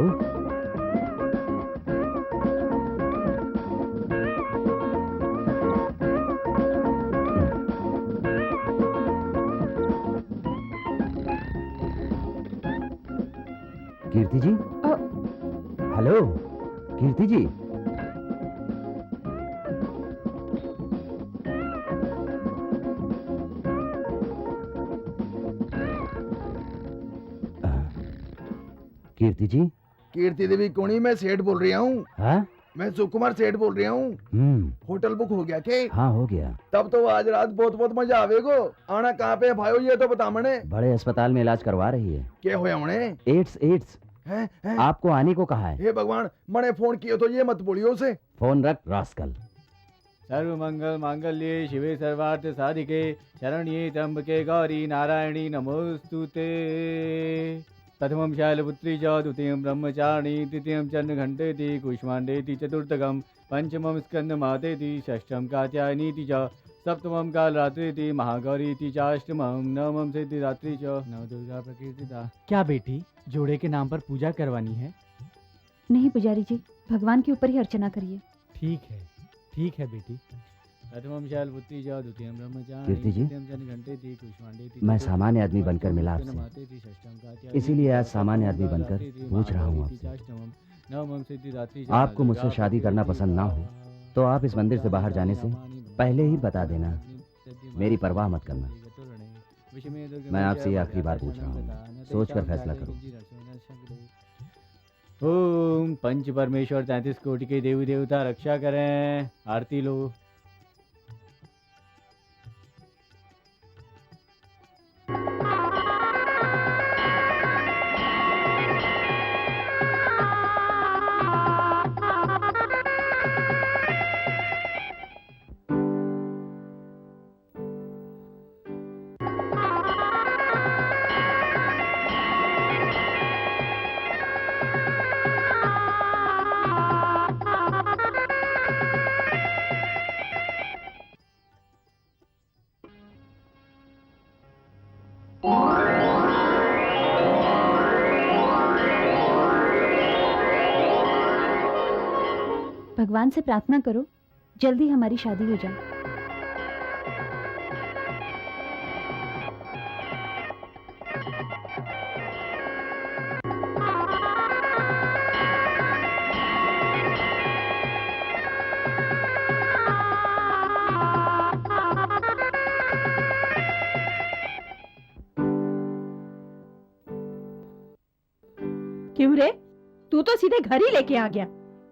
कीर्ति जी। हेलो कीर्ति जी। कीर्ति जी। कीर्ति देवी कोणी, मैं सेठ बोल रहा हूँ। हाँ? मैं सुकुमार सेठ बोल रहा हूँ। होटल बुक हो गया के? हाँ हो गया। तब तो आज रात बहुत बहुत मजा आवेगो। आना कहाँ पे भाई, ये तो बता मने। बड़े अस्पताल में इलाज करवा रही है। क्या होया मने? एड्स। है? आपको आने को कहा है। हे भगवान, मने फोन किया तो ये मत बोलियो उसे। फोन रख रास्कल। सर्व मंगल मांगल्ये शिवे सर्वार्थ साधिके शरण्ये त्र्यंबके गौरी नारायणी नमोस्तुते। प्रथमं शैलपुत्री च द्वितीयं ब्रह्मचारिणी तृतीयं चन्द्रघण्टेति कुष्माण्डेति चतुर्थकं पंचमं स्कन्दमातेति षष्ठं कात्यायनीति च सप्तमं कालरात्रिति महागौरीति च अष्टमं नवमं सिद्धिदात्री च नवदुर्गा प्रकीर्तिता। क्या बेटी जोड़े के नाम पर पूजा करवानी है? नहीं पुजारी जी, भगवान के ऊपर ही अर्चना करिए। ठीक है बेटी। प्रथमं शैलपुत्री च द्वितीयं ब्रह्मचारिणी कीर्ति जी, तृतीयं चन्द्रघण्टेति कुष्माण्डेति मैं सामान्य आदमी बनकर मिला आपसे, इसीलिए आज सामान्य आदमी बनकर पूछ रहा हूँ आपसे। आपको मुझसे शादी करना पसंद ना हो तो आप इस मंदिर से बाहर जाने से पहले ही बता देना, मेरी परवाह मत करना। मैं आपसे ये आखिरी बार पूछ रहा हूँ, सोचकर फैसला करो। ओम पंच परमेश्वर 33 कोटि के देवी देवता रक्षा करें। आरती लो। भगवान से प्रार्थना करो जल्दी हमारी शादी हो जाए। क्यों रे, तू तो सीधे घर ही लेके आ गया।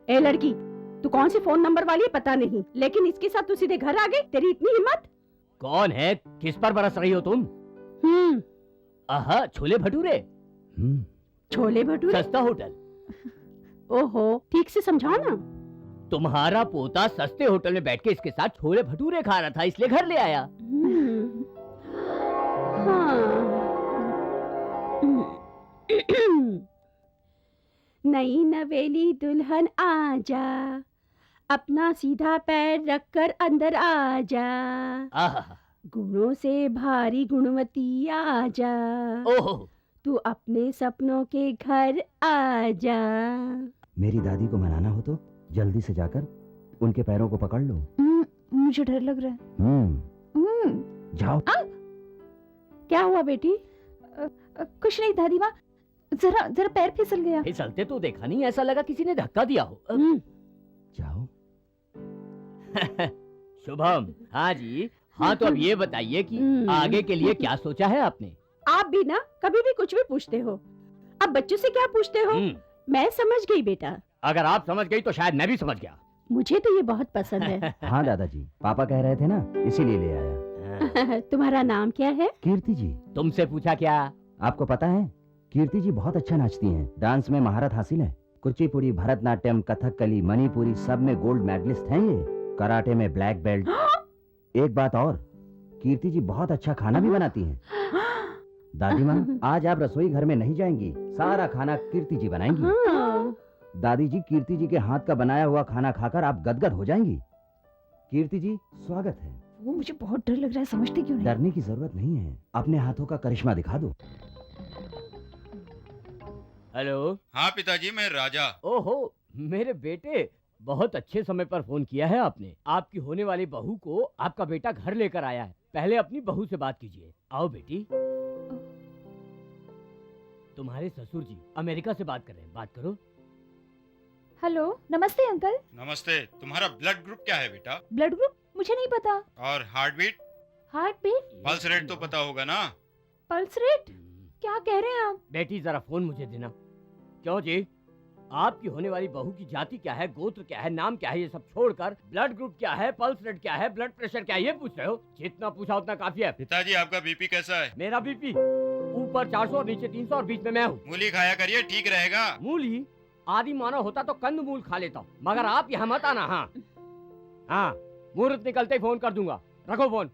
ए लड़की, तू कौन सी फोन नंबर वाली है पता नहीं, लेकिन इसके साथ तू सीधे घर आ गई। तेरी इतनी हिम्मत? कौन है? किस पर बरस रही हो तुम? आहा, छोले भटूरे। छोले भटूरे? सस्ता होटल। ओहो, ठीक से समझाओ ना। तुम्हारा पोता सस्ते होटल में बैठ के इसके साथ छोले भटूरे खा रहा था, इसलिए घर ले आया। नई नवेली दुल्हन आजा, अपना सीधा पैर रखकर अंदर आजा, गुणों से भारी गुणवती आजा, तू अपने सपनों के घर आजा। मेरी दादी को मनाना हो तो जल्दी से जाकर उनके पैरों को पकड़ लो। मुझे डर लग रहा है। जाओ। क्या हुआ बेटी? कुछ नहीं दादी माँ, जरा जरा पैर फिसल गया। फिसलते तो देखा नहीं, ऐसा लगा किसी ने धक्का दिया हो। जाओ। शुभम। हाँ जी। हाँ तो अब ये बताइए कि आगे के लिए क्या सोचा है आपने? आप भी ना कभी भी कुछ भी पूछते हो, अब बच्चों से क्या पूछते हो? मैं समझ गई बेटा। अगर आप समझ गई तो शायद मैं भी समझ गया। मुझे तो ये बहुत पसंद है। हाँ दादाजी, पापा कह रहे थे ना, इसीलिए ले आया। तुम्हारा नाम क्या है? कीर्ति जी। तुमसे पूछा क्या? आपको पता है कीर्ति जी बहुत अच्छा नाचती हैं, डांस में महारत हासिल है। कुचिपुड़ी, भरतनाट्यम, कथकली, मणिपुरी सब में गोल्ड मेडलिस्ट हैं ये। कराटे में ब्लैक बेल्ट। एक बात और, कीर्ति जी बहुत अच्छा खाना भी बनाती हैं। दादी माँ, आज आप रसोई घर में नहीं जाएंगी, सारा खाना कीर्ति जी बनाएंगी। दादी जी, कीर्ति जी के हाथ का बनाया हुआ खाना खाकर आप गदगद हो जाएंगी। कीर्ति जी, स्वागत है। वो मुझे बहुत डर लग रहा है, समझते क्यों नहीं? डरने की जरूरत नहीं है, अपने हाथों का करिश्मा दिखा दो। हेलो। हाँ पिताजी, मैं राजा। ओहो, मेरे बेटे, बहुत अच्छे समय पर फोन किया है आपने। आपकी होने वाली बहू को आपका बेटा घर लेकर आया है। पहले अपनी बहू से बात कीजिए। आओ बेटी। तुम्हारे ससुर जी अमेरिका से बात कर रहे हैं, बात करो। हेलो, नमस्ते अंकल। नमस्ते। तुम्हारा ब्लड ग्रुप क्या है बेटा? ब्लड ग्रुप मुझे नहीं पता। और heart beat? Heart beat? Pulse rate तो पता होगा ना? Pulse rate? क्या कह रहे हैं आप? बेटी जरा फोन मुझे देना। क्यों जी? आपकी होने वाली बहू की जाति क्या है, गोत्र क्या है, नाम क्या है, ये सब छोड़कर ब्लड ग्रुप क्या है, पल्स रेट क्या है, ब्लड प्रेशर क्या है, ये पूछ रहे हो? जितना पूछा उतना काफी है। पिताजी, आपका बीपी कैसा है? मेरा बीपी ऊपर 400 और नीचे 300 और बीच में मैं हूँ। मूली खाया करिए, ठीक रहेगा। मूली? आदि मानव होता तो कंद मूल खा लेता, मगर आप यहाँ मत आना। हाँ हाँ, मुहूर्त निकलते ही फोन कर दूंगा। रखो फोन।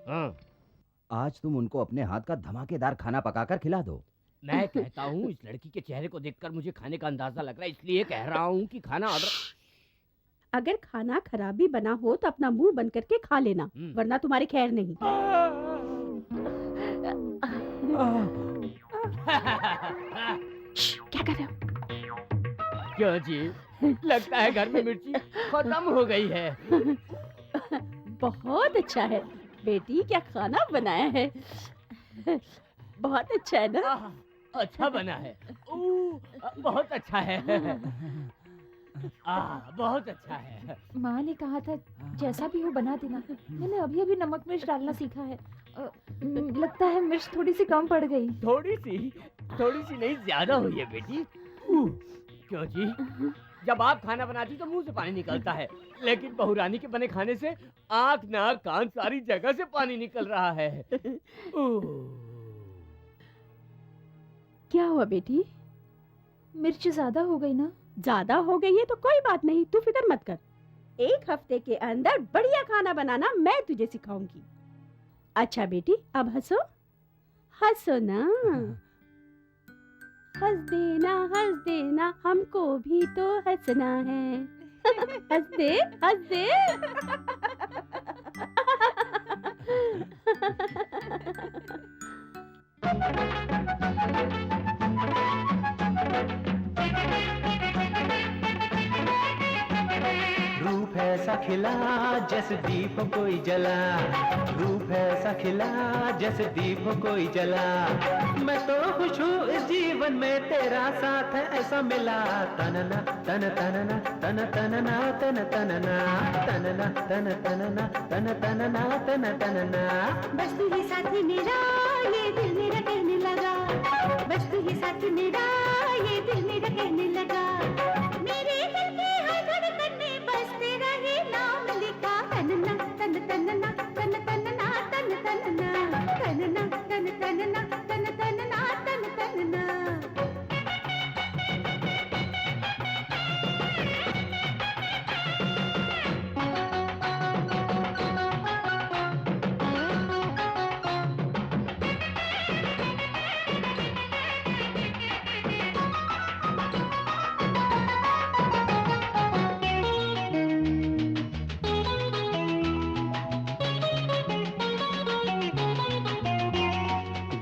हाँ। आज तुम उनको अपने हाथ का धमाकेदार खाना पकाकर खिला दो। मैं कहता हूँ इस लड़की के चेहरे को देखकर मुझे खाने का अंदाजा लग रहा है, इसलिए कह रहा हूँ कि खाना ऑर्डर। अगर खाना खराब भी बना हो तो अपना मुंह बंद करके खा लेना, वरना तुम्हारी खैर नहीं। क्या कर रहे हो? क्यों जी, लगता है घर में मिर्ची खत्म हो गई है। बहुत अच्छा है बेटी, क्या खाना बनाया है। बहुत अच्छा है ना? अच्छा बना है। बहुत अच्छा है। बहुत अच्छा है। माँ ने कहा था जैसा भी हो बना देना। मैंने अभी अभी नमक मिर्च डालना सीखा है। लगता है मिर्च थोड़ी सी कम पड़ गई। थोड़ी सी नहीं, ज्यादा हुई है बेटी। क्यों जी, जब आप खाना बनाती तो मुंह से पानी निकलता है, लेकिन बहुरानी के बने खाने से आँख नाक कान सारी जगह से पानी निकल रहा है। क्या हुआ बेटी? मिर्च ज्यादा हो गई ना? ज्यादा हो गई है तो कोई बात नहीं, तू फिक्र मत कर। 1 हफ्ते के अंदर बढ़िया खाना बनाना मैं तुझे सिखाऊंगी। अच्छा बेटी, अब हंसो, हंसो ना। हंस देना, हमको भी तो हंसना है। हंस दे, हंस दे। रूप ऐसा खिला जैसे दीप कोई जला, रूप ऐसा खिला जैसे दीप कोई जला। मैं तो खुश हूँ इस जीवन में तेरा साथ है ऐसा मिला। तनना तन तनना तन तनना तन तनना तनना तन तनना तन तनना तन तनना। बस तू ही साथी मेरा, ये दिल मेरा कहने लगा। बस तू ही साथी मेरा, ये दिल मेरा कहने लगा। मेरे दिल की हर धड़कन में बस तेरा ही नाम लिखा। तनना तन तनना तन तनना तन तनना तनना तन तनना तन तनना तन तनना।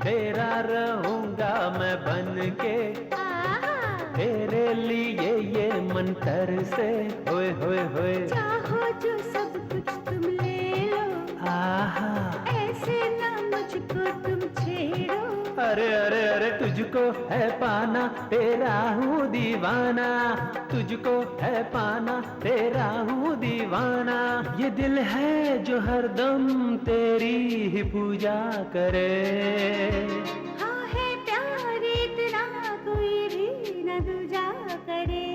तेरा रहूंगा मैं बन के, तेरे लिए ये मंतर से। होए होए होए चाहो जो सब कुछ तुम ले लो, आहा ऐसे ना मुझको तुम छेड़ो। अरे अरे अरे तुझको है पाना तेरा हूँ दीवाना, तुझको है पाना तेरा हूँ दीवाना। ये दिल है जो हरदम तेरी ही पूजा करे। हाँ है प्यार इतना कोई भी न दूजा करे।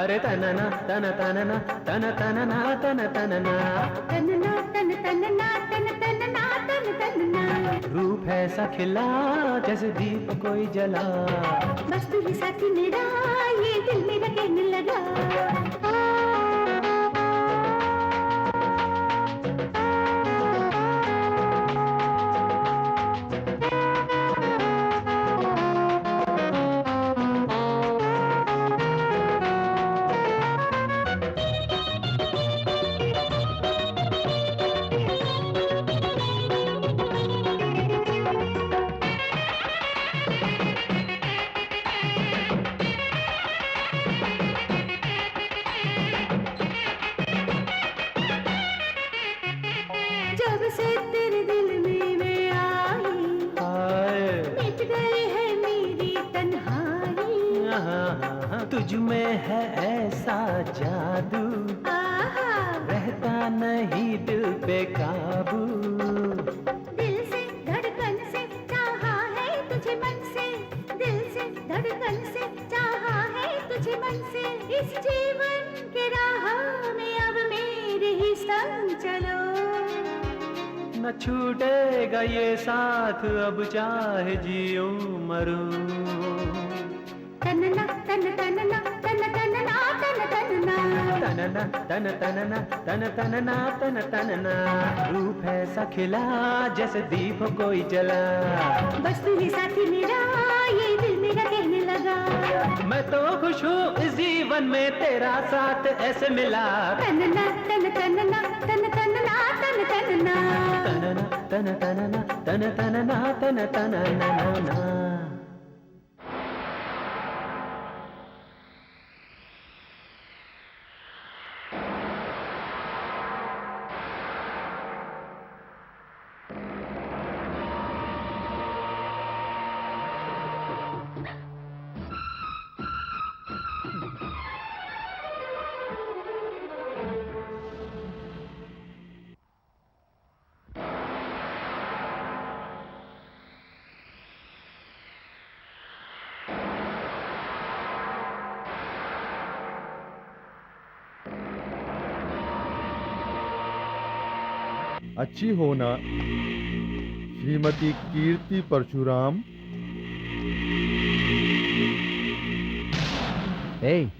अरे तनना तन तनना तन तनना तन तनना तनना तन तनना तन तनना तन तनना। रूप ऐसा खिला जैसे दीप कोई जला। बस तू ही साथी मेरा, ये दिल मेरा कहने लगा। जब से तेरे दिल में मैं आई, मिट गई है मेरी तन्हाई। तुझ में है ऐसा जादू, रहता नहीं दिल पे काबू। दिल से धड़कन से चाहा है तुझे मन से, दिल से धड़कन से चाहा है तुझे मन से। इस जीवन के राह में अब मेरे ही संग चलो। न छूटेगा ये साथ अब चाहे जियो मरूं। तन तनना तन तनना तन तनना तन तनना तनना तन तनना तन तनना तन तनना रूप ऐसा खिला जैसे दीप हो कोई जला। बस तू ही साथी मेरा, ये दिल मेरा कहने लगा। मैं तो खुश हूँ इस जीवन में तेरा साथ ऐसे मिला। तनना तन तनना तन तनना तन तनना तनना तन तनना तन तनना तन तनना। अच्छी हो ना श्रीमती कीर्ति परशुराम।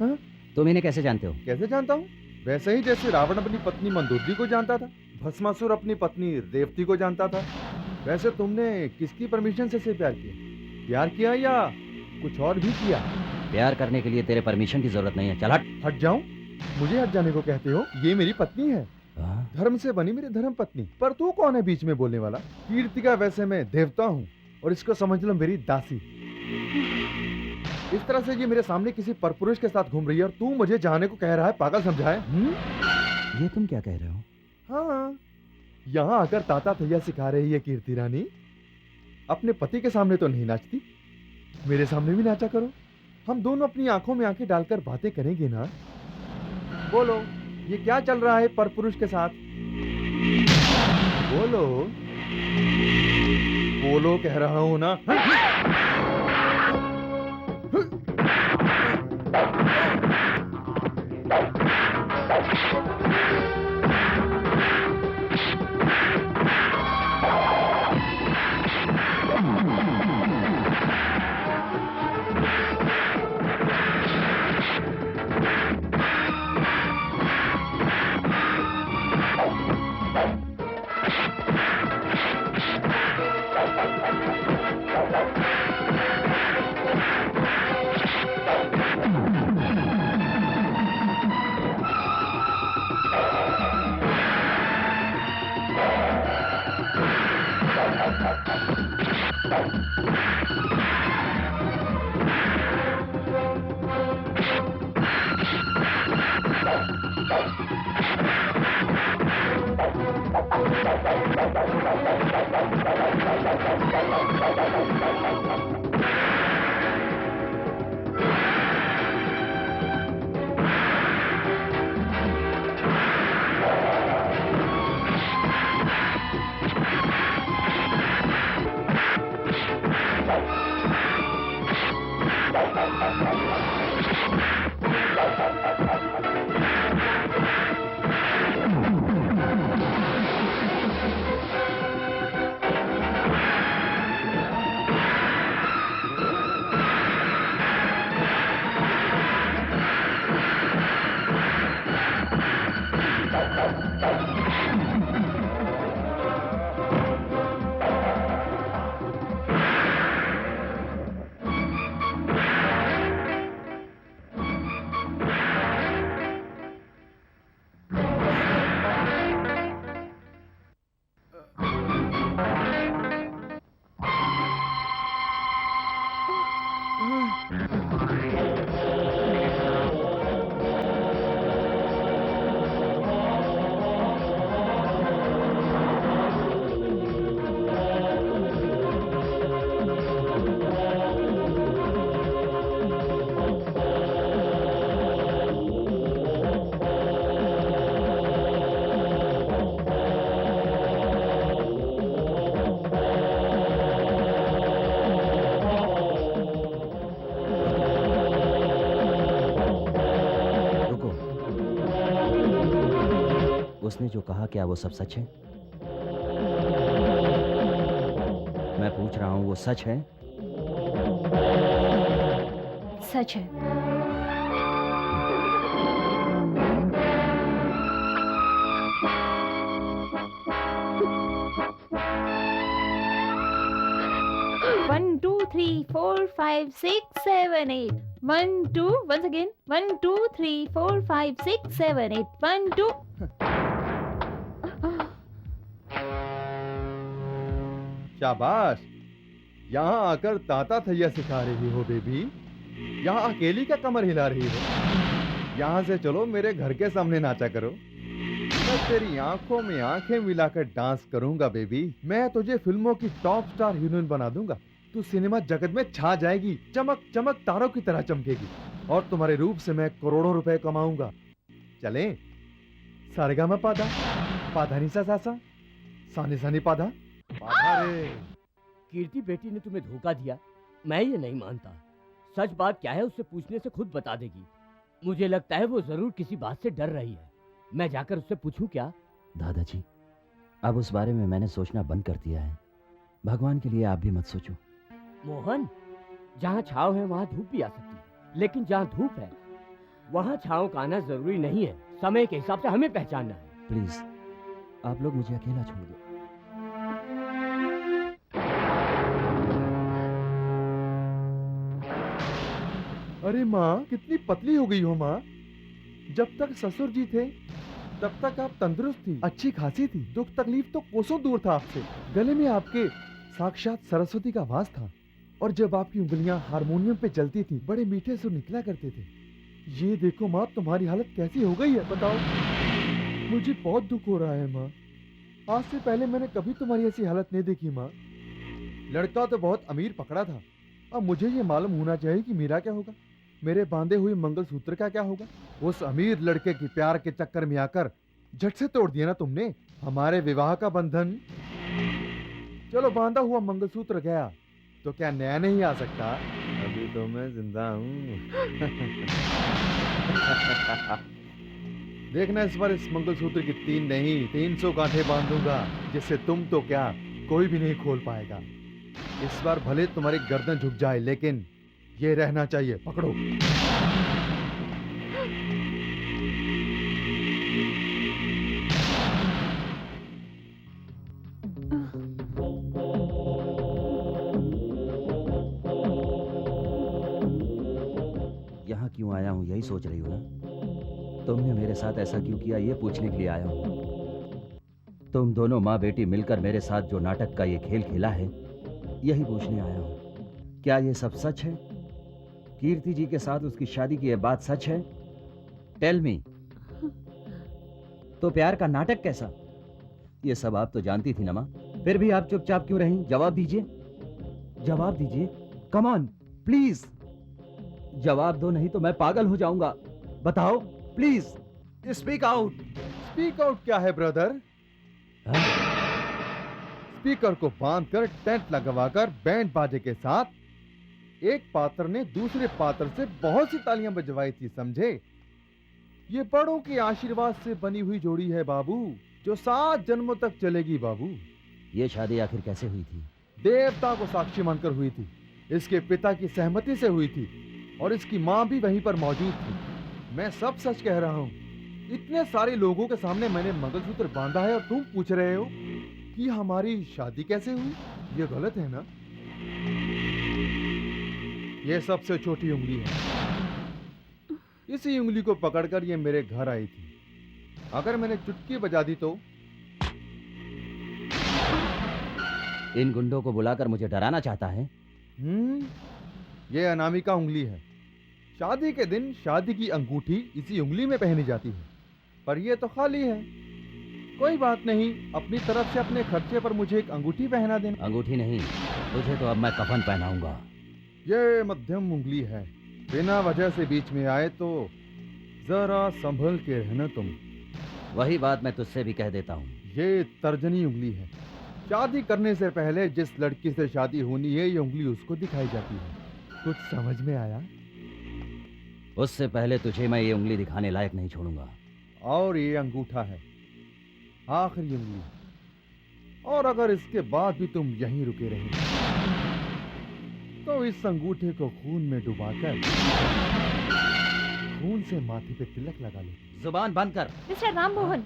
हाँ? तुम इन्हें कैसे जानते हो? कैसे जानता हूँ? वैसे ही जैसे रावण अपनी पत्नी मंदोदरी को जानता था, भस्मासुर अपनी पत्नी रेवती को जानता था। वैसे तुमने किसकी परमिशन से प्यार किया? प्यार किया या कुछ और भी किया? प्यार करने के लिए तेरे परमिशन की जरूरत नहीं है। चल हट। हट जाऊं? मुझे हट जाने को कहते हो? ये मेरी पत्नी है, धर्म से बनी मेरी धर्म पत्नी। पर तू कौन है बीच में बोलने वाला? कीर्ति का वैसे मैं देवता हूँ और इसको समझ लो मेरी दासी। इस तरह से ये मेरे सामने किसी परपुरुष के साथ घूम रही है और तू मुझे जाने को कह रहा है? पागल समझा है? ये तुम क्या कह रहे हो? हाँ, यहाँ आकर ताता थैया सिखा रही है कीर्ति रानी। अपने पति के सामने तो नहीं नाचती, मेरे सामने भी नाचा करो। हम दोनों अपनी आंखों में आंखें डालकर बातें करेंगे ना। बोलो, ये क्या चल रहा है परपुरुष के साथ? बोलो बोलो, कह रहा हूं ना। उसने जो कहा क्या वो सब सच है? मैं पूछ रहा हूँ वो सच है? सच है। One, two, three, four, five, six, seven, eight. 1, 2. Once again. 1, 2, 3, 4, 5, 6, 7, 8. 1, 2. शाबाश, यहाँ आकर ताता थैया सिखा रही हो बेबी। यहाँ अकेली का कमर हिला रही हो। यहाँ से चलो मेरे घर के सामने नाचा करो। मैं तेरी आंखों में आंखें मिलाकर डांस करूंगा बेबी। मैं तुझे फिल्मों की टॉप स्टार हीरोइन बना दूंगा। तू सिनेमा जगत में छा जाएगी, चमक चमक तारों की तरह चमकेगी, और तुम्हारे रूप से मैं करोड़ों रुपए कमाऊंगा। चलें? सारेगामा पादा, पाधा निसा सासा, सानी सानी पाधा, पाधा रे। कीर्ति बेटी ने तुम्हें धोखा दिया, मैं ये नहीं मानता। सच बात क्या है उससे पूछने से खुद बता देगी। मुझे लगता है वो जरूर किसी बात से डर रही है। मैं जाकर उससे पूछूं क्या? दादाजी, अब उस बारे में मैंने सोचना बंद कर दिया है। भगवान के लिए आप भी मत सोचो। मोहन, जहाँ छाव है वहाँ धूप भी आ सकती है, लेकिन जहाँ धूप है वहाँ छाव का आना जरूरी नहीं है। समय के हिसाब से हमें पहचानना है। प्लीज, आप लोग मुझे अकेला छोड़ दो। अरे माँ, कितनी पतली हो गई हो माँ। जब तक ससुर जी थे तब तक आप तंदुरुस्त थी, अच्छी खासी थी। दुख तकलीफ तो कोसों दूर था आपसे। गले में आपके साक्षात सरस्वती का वास था, और जब आपकी उंगलियां हारमोनियम पे चलती थी बड़े मीठे सुर निकला करते थे। ये देखो माँ, तुम्हारी हालत कैसी हो गई है बताओ। मुझे बहुत दुख हो रहा है माँ। आज से पहले मैंने कभी तुम्हारी ऐसी हालत नहीं देखी माँ। लड़का तो बहुत अमीर पकड़ा था, अब मुझे ये मालूम होना चाहिए कि मेरा क्या होगा। मेरे बांधे हुए मंगलसूत्र का क्या होगा। उस अमीर लड़के की प्यार के चक्कर में आकर झट से तोड़ दिया ना तुमने हमारे विवाह का बंधन। चलो, बांधा हुआ मंगलसूत्र गया तो क्या नया नहीं आ सकता? अभी तो मैं जिंदा हूँ। देखना, इस बार इस मंगलसूत्र की 3 नहीं 300 गांठें बांधूंगा, जिससे तुम तो क्या कोई भी नहीं खोल पाएगा। इस बार भले तुम्हारी गर्दन झुक जाए, लेकिन ये रहना चाहिए। पकड़ो। यहाँ क्यों आया हूँ यही सोच रही हो ना? तुमने मेरे साथ ऐसा क्यों किया ये पूछने के लिए आया हूँ। तुम दोनों माँ बेटी मिलकर मेरे साथ जो नाटक का ये खेल खेला है, यही पूछने आया हूँ। क्या ये सब सच है? कीर्ति जी के साथ उसकी शादी की ये बात सच है? Tell me. तो प्यार का नाटक कैसा? ये सब आप तो जानती थी ना माँ, फिर भी आप चुपचाप क्यों रहीं? जवाब दीजिए, जवाब दीजिए। कम ऑन प्लीज, जवाब दो, नहीं तो मैं पागल हो जाऊंगा। बताओ please, speak out. Speak out क्या है ब्रदर? स्पीकर को बांधकर टेंट लगवाकर बैंड बाजे के साथ एक पात्र ने दूसरे पात्र से बहुत सी तालियां बजवाई थी, समझे? ये बड़ों के आशीर्वाद से बनी हुई जोड़ी है बाबू, जो 7 जन्मों तक चलेगी बाबू। ये शादी आखिर कैसे हुई थी? देवता को साक्षी मानकर हुई थी। इसके पिता की सहमति से हुई थी, और इसकी माँ भी वहीं पर मौजूद थी। मैं सब सच कह रहा हूँ। इतने सारे लोगों के सामने मैंने मंगलसूत्र बांधा है, और तुम पूछ रहे हो कि हमारी शादी कैसे हुई? ये गलत है ना? ये सबसे छोटी उंगली है। इसी उंगली को पकड़कर ये मेरे घर आई थी। अगर मैंने चुटकी बजा दी तो? इन गुंडों को बुलाकर मुझे डराना चाहता है? ये अनामिका उंगली है। शादी के दिन शादी की अंगूठी इसी उंगली में पहनी जाती है, पर ये तो खाली है। कोई बात नहीं, अपनी तरफ से अपने खर्चे पर मुझे एक अंगूठी पहना देना। अंगूठी नहीं, तुझे तो अब मैं कफन पहनाऊंगा। ये मध्यम उंगली है, बिना वजह से बीच में आए तो जरा संभल के रहना तुम। वही बात मैं तुझसे भी कह देता हूँ। ये तर्जनी उंगली है। शादी करने से पहले जिस लड़की से शादी होनी है, ये उंगली उसको दिखाई जाती है। कुछ समझ में आया? उससे पहले तुझे मैं ये उंगली दिखाने लायक नहीं छोड़ूंगा। और ये अंगूठा है, आखिरी उंगली। और अगर इसके बाद भी तुम यहीं रुके रहे तो इस अंगूठे को खून में डुबाकर खून से माथे पे तिलक लगा लो। जुबान बंद कर। मिस्टर राम मोहन,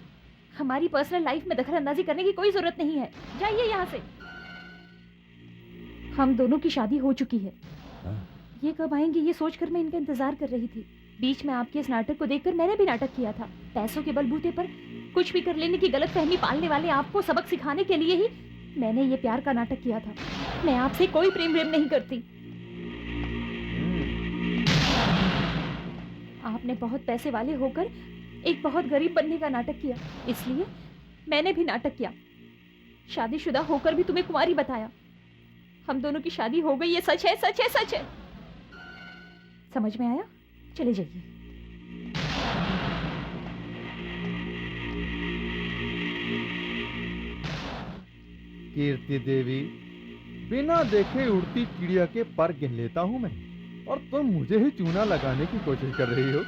हमारी पर्सनल लाइफ में दखल अंदाजी करने की कोई जरूरत नहीं है। जाइए यहाँ से। हम दोनों की शादी हो चुकी है। ये कब आएंगे ये सोचकर मैं इनका इंतजार कर रही थी। बीच में आपके इस नाटक को देखकर मैंने भी नाटक किया था। पैसों के बलबूते पर कुछ भी कर लेने की गलतफहमी पालने वाले आपको सबक सिखाने के लिए ही मैंने ये प्यार का नाटक किया था। मैं आपसे कोई प्रेम नहीं करती। आपने बहुत पैसे वाले होकर एक बहुत गरीब बनने का नाटक किया, इसलिए मैंने भी नाटक किया। शादीशुदा होकर भी तुम्हें कुंवारी बताया। हम दोनों की शादी हो गई, ये सच है, सच है, सच है। समझ में आया? चले जाइए। कीर्ति देवी, बिना देखे उड़ती चिड़िया के पर गिन लेता हूं मैं, और तुम मुझे ही चूना लगाने की कोशिश कर रही हो।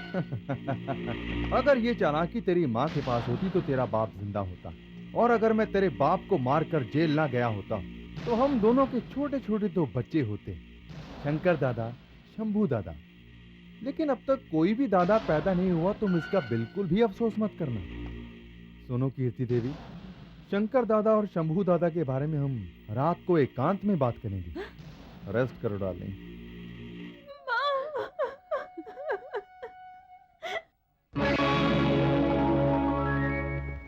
अगर ये चालाकी तेरी माँ के पास होती तो तेरा बाप जिंदा होता, और अगर मैं तेरे बाप को मारकर जेल ना गया होता तो हम दोनों के छोटे छोटे 2 बच्चे होते, शंकर दादा, शंभू दादा। लेकिन अब तक कोई भी दादा पैदा नहीं हुआ, तुम इसका बिल्कुल भी अफसोस मत करना। सुनो कीर्ति देवी, शंकर दादा और शंभू दादा के बारे में हम रात को एकांत में बात करेंगे। रेस्ट करो डार्लिंग।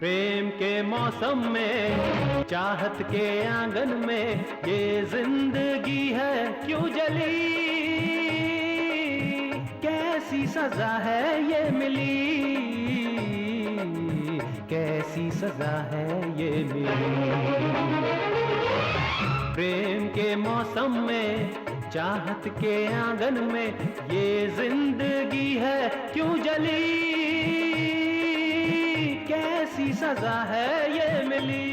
प्रेम के मौसम में, चाहत के आंगन में, ये जिंदगी है क्यों जली, कैसी सजा है ये मिली, कैसी सजा है ये मिली। प्रेम के मौसम में, चाहत के आंगन में, ये जिंदगी है क्यों जली, कैसी सजा है ये मिली।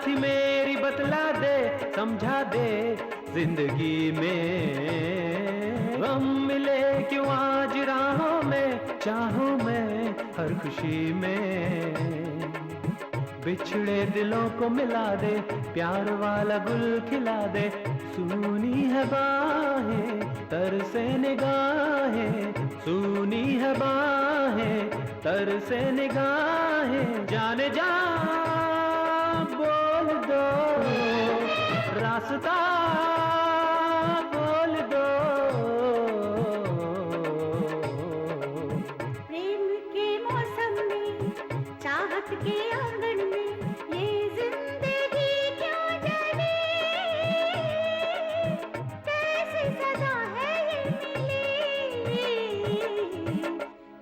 थी मेरी बतला दे, समझा दे, जिंदगी में गम मिले क्यों आज राहों में, चाहूं मैं हर खुशी में, बिछड़े दिलों को मिला दे, प्यार वाला गुल खिला दे, सुनी है बाहें, तरसे निगाहें, सुनी है बाहें, तरसे निगाहें, जाने जा बोल दो, रास्ता बोल दो। प्रेम के मौसम में, चाहत के आंगन में, ये जिंदगी क्यों जली, कैसी सजा है ये मिली,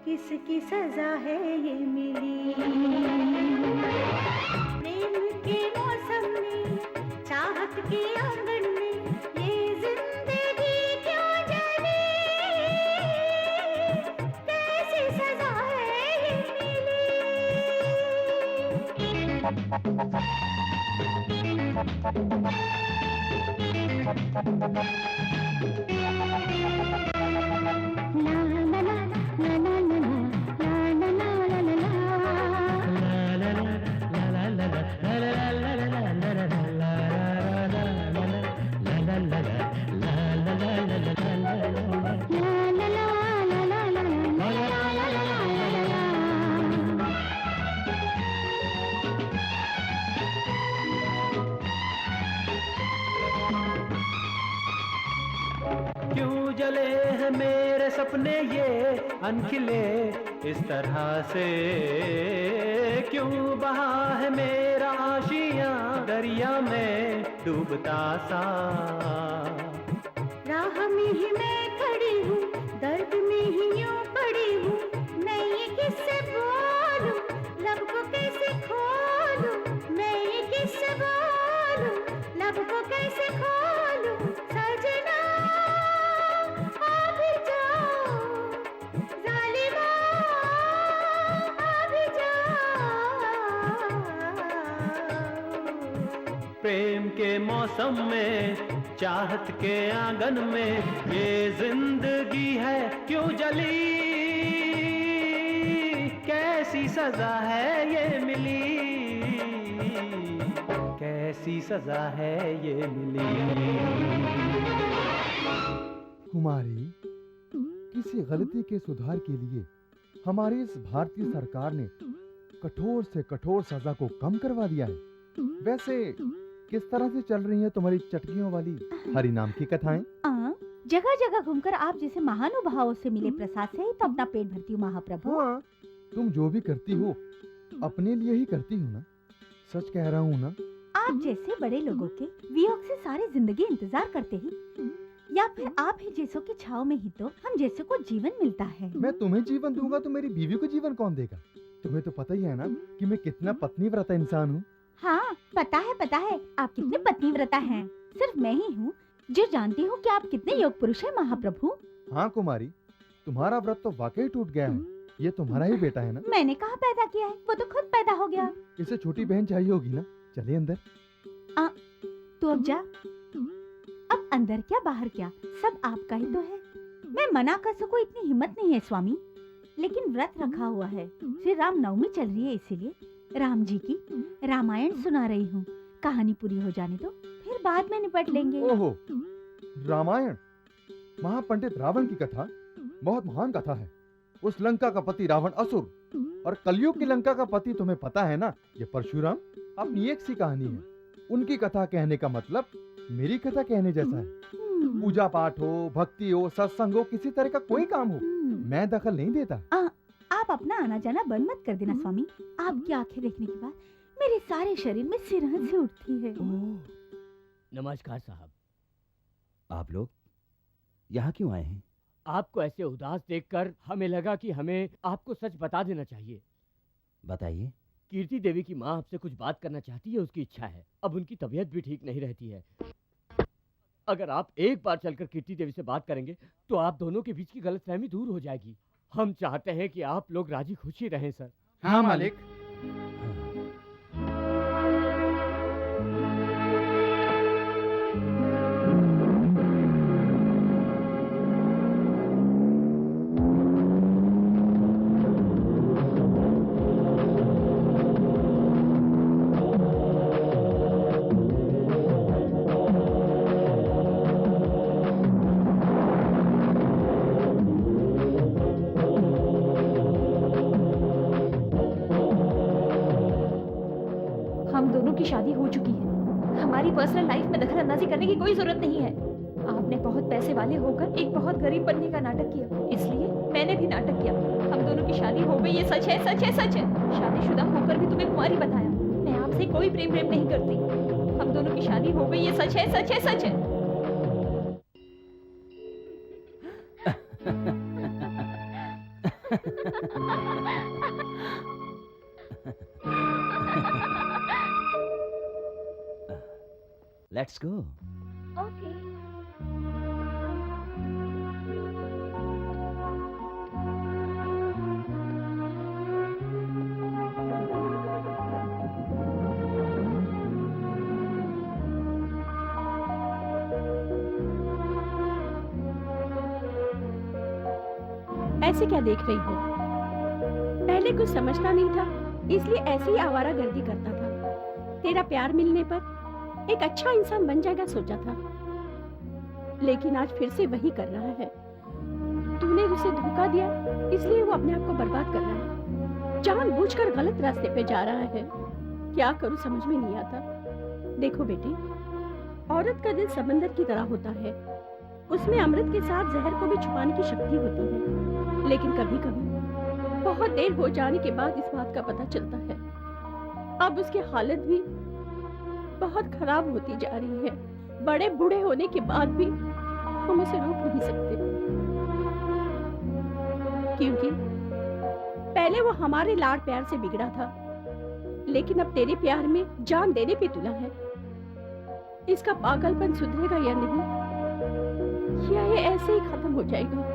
किसकी सजा है ये मिली। चाहत के आंगन में, ये जिंदगी क्यों जली, कैसी सजा है ये क्यों जले हैं मेरे सपने ये अनखिले इस तरह से, क्यों बहा है मेरा आशियां दरिया में डूबता सा। राह में ही मैं खड़ी हूँ, दर्द में ही यूं पड़ी हूँ, मैं ये किससे बोलूं, लब प्रेम के मौसम में, चाहत के आंगन में ये जिंदगी है क्यों जली, कैसी सजा है ये मिली, कैसी सजा है ये मिली। कुमारी, किसी गलती के सुधार के लिए हमारी इस भारतीय सरकार ने कठोर से कठोर सजा को कम करवा दिया है। वैसे किस तरह से चल रही है तुम्हारी चटकियों वाली हरि नाम की कथाएं? जगह जगह घूमकर आप जैसे महानुभावों से मिले प्रसाद से ही तो अपना पेट भरती हूँ महाप्रभु। हाँ, तुम जो भी करती हो अपने लिए ही करती हो ना, सच कह रहा हूँ ना। आप जैसे बड़े लोगों के वियोग से सारी जिंदगी इंतजार करते ही, या फिर आप ही जैसों की छाव में ही तो हम जैसों को जीवन मिलता है। मैं तुम्हें जीवन दूंगा तो मेरी बीवी को जीवन कौन देगा? तुम्हें तो पता ही है ना कि मैं कितना पत्नीव्रता इंसान हूँ। हाँ, पता है आप कितने पत्नीव्रता हैं। सिर्फ मैं ही हूँ जो जानती हूँ कि आप कितने योग पुरुष हैं महाप्रभु। हाँ कुमारी, तुम्हारा व्रत तो वाकई टूट गया है। ये तुम्हारा ही बेटा है ना? मैंने कहाँ पैदा किया है, वो तो खुद पैदा हो गया। इसे छोटी बहन चाहिए होगी ना? चलिए अंदर। तू अब जा। अब अंदर क्या बाहर क्या, सब आपका ही तो है। मैं मना कर सकूं इतनी हिम्मत नहीं है स्वामी, लेकिन व्रत रखा हुआ है। श्री राम नवमी चल रही है, इसीलिए राम जी की रामायण सुना रही हूँ। कहानी पूरी हो जाने दो, फिर बाद में निपट लेंगे। ओहो, रामायण महापंडित रावण की कथा बहुत महान कथा है। उस लंका का पति रावण असुर और कलयुग की लंका का पति तुम्हें पता है ना, ये परशुराम। अपनी एक सी कहानी है। उनकी कथा कहने का मतलब मेरी कथा कहने जैसा है। पूजा पाठ हो, भक्ति हो, सत्संग हो, किसी तरह का कोई काम हो, मैं दखल नहीं देता। आप अपना आना जाना बंद मत कर देना स्वामी। आपकी आंखें देखने के बाद मेरे सारे शरीर में सिरहन से उठती है। नमस्कार साहब। आप लोग यहाँ क्यों आए हैं? आपको ऐसे उदास देखकर हमें लगा कि हमें आपको सच बता देना चाहिए। बताइए। कीर्ति देवी की माँ आपसे कुछ बात करना चाहती है, उसकी इच्छा है। अब उनकी तबीयत भी ठीक नहीं रहती है। अगर आप एक बार चलकर कीर्ति देवी से बात करेंगे तो आप दोनों के बीच की गलतफहमी दूर हो जाएगी। हम चाहते हैं कि आप लोग राजी खुशी रहें सर। हाँ मालिक। शादी हो चुकी है। हमारी पर्सनल लाइफ में दखल अंदाजी करने की कोई जरूरत नहीं है। आपने बहुत पैसे वाले होकर एक बहुत गरीब बनने का नाटक किया, इसलिए मैंने भी नाटक किया। हम दोनों की शादी हो गई, ये सच है, सच है, सच है। शादीशुदा होकर भी तुम्हें कुंवारी बताया। मैं आपसे कोई प्रेम नहीं करती। हम दोनों की शादी हो गई, ये सच है, सच है, सच है। Let's go. Okay. ऐसे क्या देख रही हो? पहले कुछ समझता नहीं था, इसलिए ऐसे ही आवारागर्दी करता था। तेरा प्यार मिलने पर एक अच्छा इंसान बन जाएगा सोचा था, लेकिन आज फिर से वही कर रहा है। तूने उसे धोखा दिया, इसलिए वो अपने आप को बर्बाद कर रहा है। जानबूझकर गलत रास्ते पे जा रहा है। क्या करूं समझ में नहीं आता। देखो बेटी, औरत का दिल समंदर की तरह होता है। उसमें अमृत के साथ जहर को भी छुपाने की शक्ति होती है, लेकिन कभी कभी बहुत देर हो जाने के बाद इस बात का पता चलता है। अब उसकी हालत भी बहुत खराब होती जा रही है। बड़े बूढ़े होने के बाद भी हम उसे रोक नहीं सकते, क्योंकि पहले वो हमारे लाड प्यार से बिगड़ा था, लेकिन अब तेरे प्यार में जान देने पे तुला है। इसका पागलपन सुधरेगा या नहीं, या ये ऐसे ही खत्म हो जाएगा?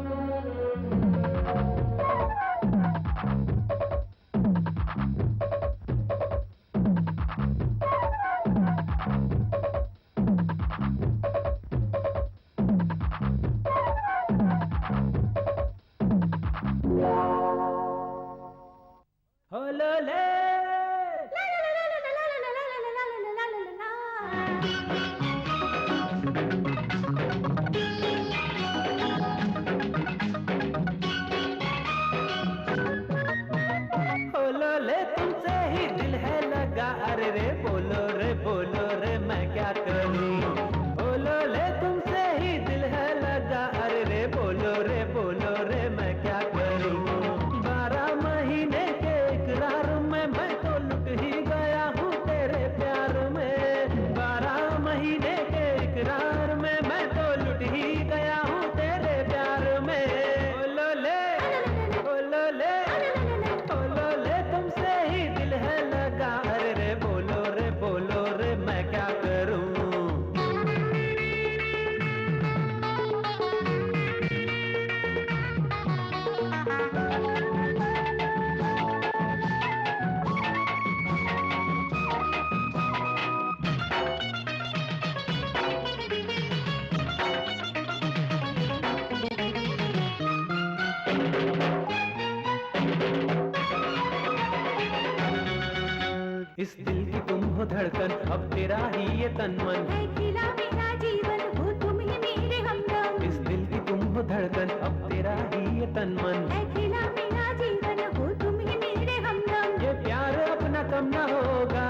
इस दिल की तुम हो धड़कन, अब तेरा ही ये तन मन। है खिला मेरा जीवन, हो तुम ही मेरे हमदम। इस दिल की तुम हो धड़कन, अब तेरा ही ये तन मन। है खिला मेरा जीवन, हो तुम ही मेरे हमदम। ये प्यार अपना कम न होगा,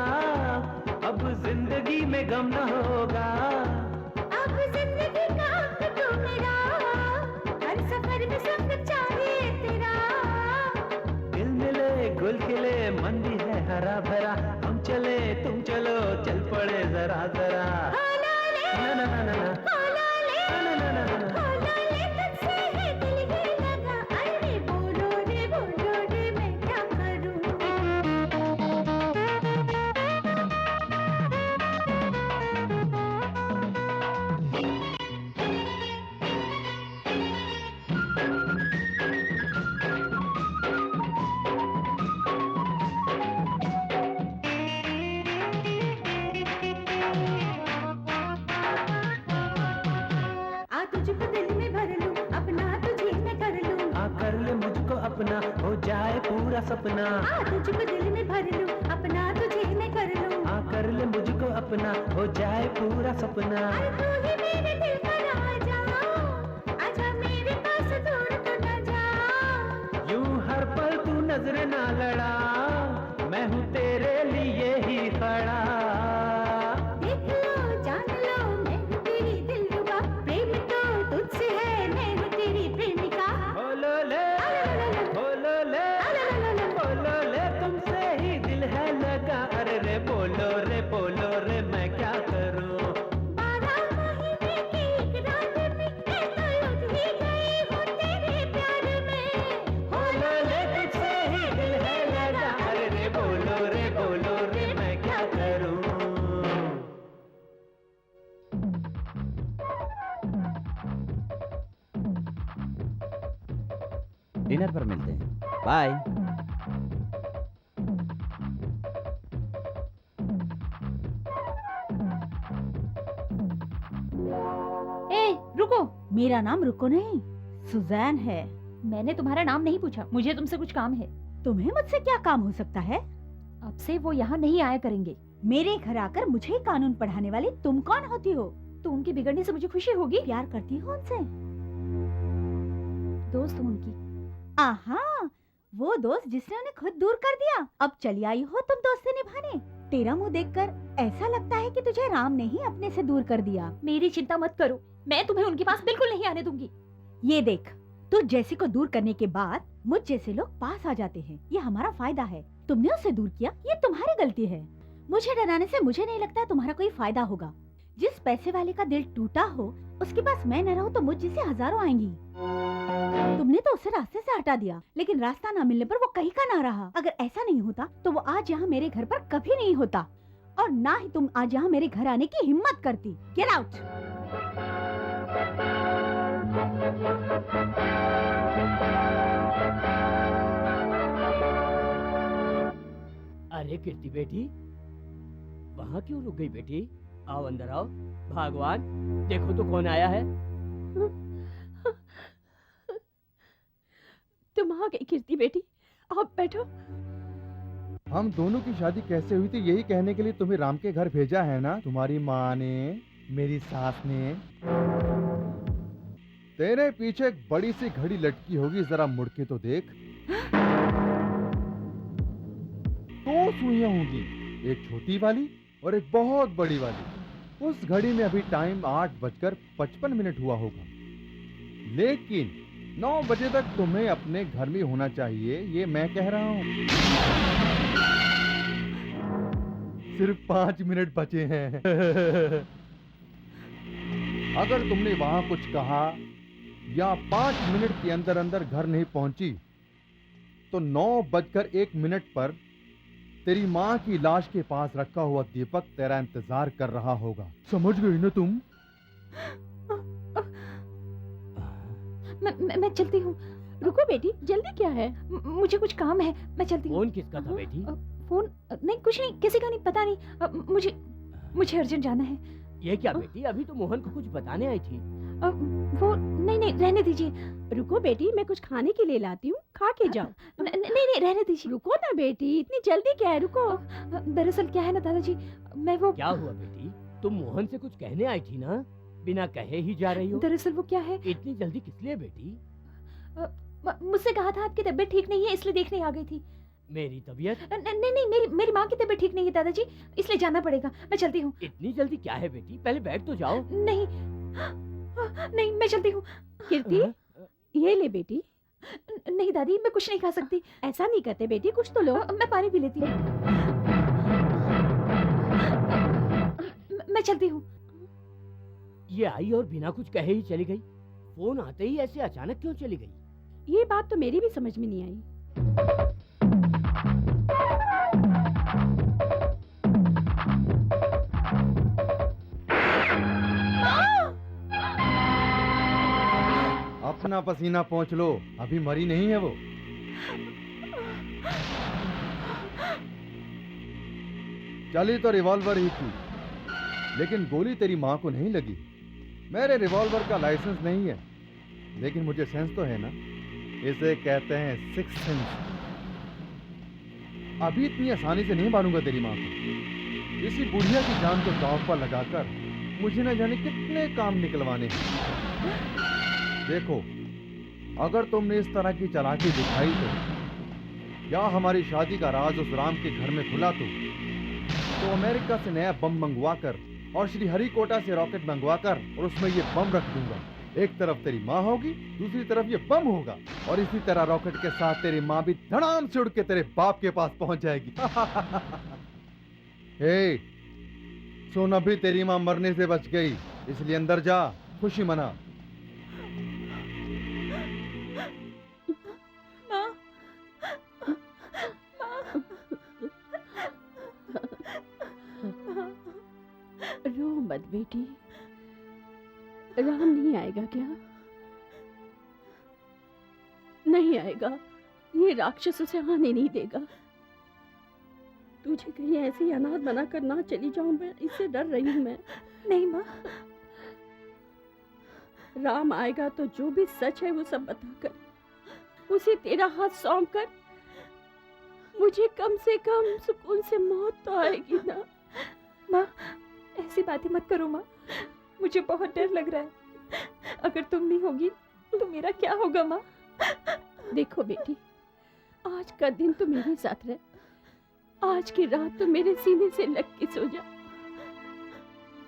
अब जिंदगी में गम न होगा। अब जिंदगी का अंत तू मेरा, हर सफर में संग चाहिए तेरा। दिल मिले गुल खिले, मन भी है हरा भरा, हम चले तुम चलो, चल पड़े जरा जरा। ना ना ना ना ना ना ना ना ना ना। तुझसे है दिल ये लगा, अरे बोलो रे मैं क्या करूं। आ तुझको दिल में भर लूं, अपना तुझे मैं कर लूं। आ कर ले मुझको अपना, हो जाए पूरा सपना। आ तुझको दिल में भर लूं, अपना तुझे मैं कर लूं। आ कर ले मुझको अपना, हो जाए पूरा सपना। अरे तू ही मेरे दिल का राजा, आजा मेरे पास दूर तो न जा। यूं हर पल तू नजर ना लड़ा, मैं हूँ तेरे लिए ही खड़ा। देख लो जान लो मैं हूँ तेरी दिलरुबा, प्रेम तो तुझसे है, मैं हूँ तेरी प्रेमिका। बोलो ले बोलो ले तुमसे ही दिल है लगा। अरे रे बोलो रे मैं क्या करूं। 12 महीने की एक रात में मैं तो लुट ही गई हूँ तेरे प्यार में। बोलो ले तुझसे ही दिल है लगा। अरे रे बोलो रे मैं क्या करूं। डिनर पर मिलते हैं। बाय। ए रुको, मेरा नाम रुको नहीं, सुजैन है। मैंने तुम्हारा नाम नहीं पूछा, मुझे तुमसे कुछ काम है। तुम्हें मुझसे क्या काम हो सकता है? अब से वो यहाँ नहीं आया करेंगे। मेरे घर आकर मुझे कानून पढ़ाने वाली तुम कौन होती हो? तो उनके बिगड़ने से मुझे खुशी होगी। प्यार करती हो उनसे? दोस्त हूँ उनकी। आहा, वो दोस्त जिसने उन्हें खुद दूर कर दिया, अब चली आई हो तुम दोस्ती निभाने। तेरा मुंह देखकर ऐसा लगता है कि तुझे राम ने ही अपने से दूर कर दिया। मेरी चिंता मत करो, मैं तुम्हें उनके पास बिल्कुल नहीं आने दूंगी। ये देख, तू जैसी को दूर करने के बाद मुझ जैसे लोग पास आ जाते हैं, ये हमारा फायदा है। तुमने उसे दूर किया, ये तुम्हारी गलती है। मुझे डराने से मुझे नहीं लगता तुम्हारा कोई फायदा होगा। जिस पैसे वाले का दिल टूटा हो, उसके पास मैं न रहूं तो मुझ जैसे हजारों आएंगी। तुमने तो उसे रास्ते से हटा दिया, लेकिन रास्ता ना मिलने पर वो कहीं का ना रहा। अगर ऐसा नहीं होता तो वो आज यहाँ मेरे घर पर कभी नहीं होता, और ना ही तुम आज यहाँ मेरे घर आने की हिम्मत करती। Get out. अरे कीर्ति बेटी, वहाँ क्यों रुक गई बेटी? आओ अंदर आओ। भगवान, देखो तो कौन आया है। तुम आ गई कीर्ति बेटी, आप बैठो। हम दोनों की शादी कैसे हुई थी यही कहने के लिए तुम्हें राम के घर भेजा है ना? तुम्हारी माँ ने, मेरी सास ने। तेरे पीछे एक बड़ी सी घड़ी लटकी होगी, जरा मुड़ के तो देख। 2 सुइयां होंगी, एक छोटी वाली और एक बहुत बड़ी वाली। उस घड़ी में अभी टाइम 8:55 हुआ होगा, लेकिन 9 बजे तक तुम्हें अपने घर में होना चाहिए, ये मैं कह रहा हूँ। सिर्फ 5 मिनट बचे हैं। अगर तुमने वहां कुछ कहा या 5 मिनट के अंदर अंदर घर नहीं पहुंची तो 9:01 पर तेरी माँ की लाश के पास रखा हुआ दीपक तेरा इंतजार कर रहा होगा। समझ गई ना तुम? मैं चलती हूँ। रुको बेटी, जल्दी क्या है? मुझे कुछ काम है, मैं चलती हूँ। फोन किसका था बेटी? फोन नहीं, कुछ नहीं, किसी का नहीं, पता नहीं। मुझे अर्जेंट जाना है। ये क्या बेटी, अभी तो मोहन को कुछ बताने आई थी। वो नहीं नहीं, रहने दीजिए। रुको बेटी, मैं कुछ खाने के लिए लाती हूँ, खा के जाओ। नहीं नहीं, रहने दीजिए। रुको ना बेटी, इतनी जल्दी क्या है, रुको। दरअसल क्या है ना दादाजी, मैं वो क्या हुआ बेटी? तुम मोहन से कुछ कहने आई थी ना, बिना कहे ही जा रही हो। दरअसल वो क्या है, इतनी जल्दी किस लिए बेटी? मुझसे कहा था आपकी तबीयत ठीक नहीं है, इसलिए देखने आ गई थी। मेरी तबीयत? नहीं नहीं, मेरी माँ की तबीयत ठीक नहीं है दादाजी, इसलिए जाना पड़ेगा। मैं चलती हूँ। इतनी जल्दी क्या है बेटी? पहले बैठ तो जाओ। नहीं नहीं, मैं चलती हूँ। कीर्ति, ये ले बेटी। नहीं दादी, मैं कुछ नहीं खा सकती। ऐसा नहीं करते बेटी, कुछ तो लो। मैं पानी पी लेती हूँ। मैं चलती हूँ। ये आई और बिना कुछ कहे ही चली गई। फोन आते ही ऐसे अचानक क्यों चली गई? ये बात तो मेरी भी समझ में नहीं आई। अपना पसीना पोंछ लो, अभी मरी नहीं है वो। चली तो रिवॉल्वर ही थी, लेकिन गोली तेरी माँ को नहीं लगी। मेरे रिवॉल्वर का लाइसेंस नहीं है, लेकिन मुझे सेंस तो है ना। इसे कहते हैं सिक्स सेंस। अभी इतनी आसानी से नहीं मारूंगा तेरी माँ को। इसी बुढ़िया की जान को दांव पर लगाकर मुझे न जाने कितने काम निकलवाने हैं। देखो, अगर तुमने इस तरह की चालाकी दिखाई तो, या हमारी शादी का राज उस राम के घर में खुला तो अमेरिका से नया बम मंगवाकर और श्री हरिकोटा से रॉकेट मंगवाकर और उसमें ये बम रख दूंगा। एक तरफ तेरी माँ होगी, दूसरी तरफ ये बम होगा, और इसी तरह रॉकेट के साथ तेरी माँ भी धड़ाम से उड़ के तेरे बाप के पास पहुंच जाएगी। हे, सुन, अभी तेरी माँ मरने से बच गई, इसलिए अंदर जा, खुशी मना। रो मत बेटी, राम नहीं आएगा क्या? नहीं आएगा, ये राक्षस उसे आने नहीं देगा। तुझे कहीं ऐसे ही अनाथ बनाकर ना चली जाऊं मैं, इससे डर रही हूं मैं। नहीं माँ, राम आएगा तो जो भी सच है वो सब बताकर उसे तेरा हाथ सौंप कर मुझे कम से कम सुकून से मौत तो आएगी ना। माँ, ऐसी बातें मत करो माँ, मुझे बहुत डर लग रहा है। अगर तुम नहीं होगी तो मेरा क्या होगा माँ? देखो बेटी, आज का दिन तो मेरे साथ रहे, आज की रात तो मेरे सीने से लग के सो जा।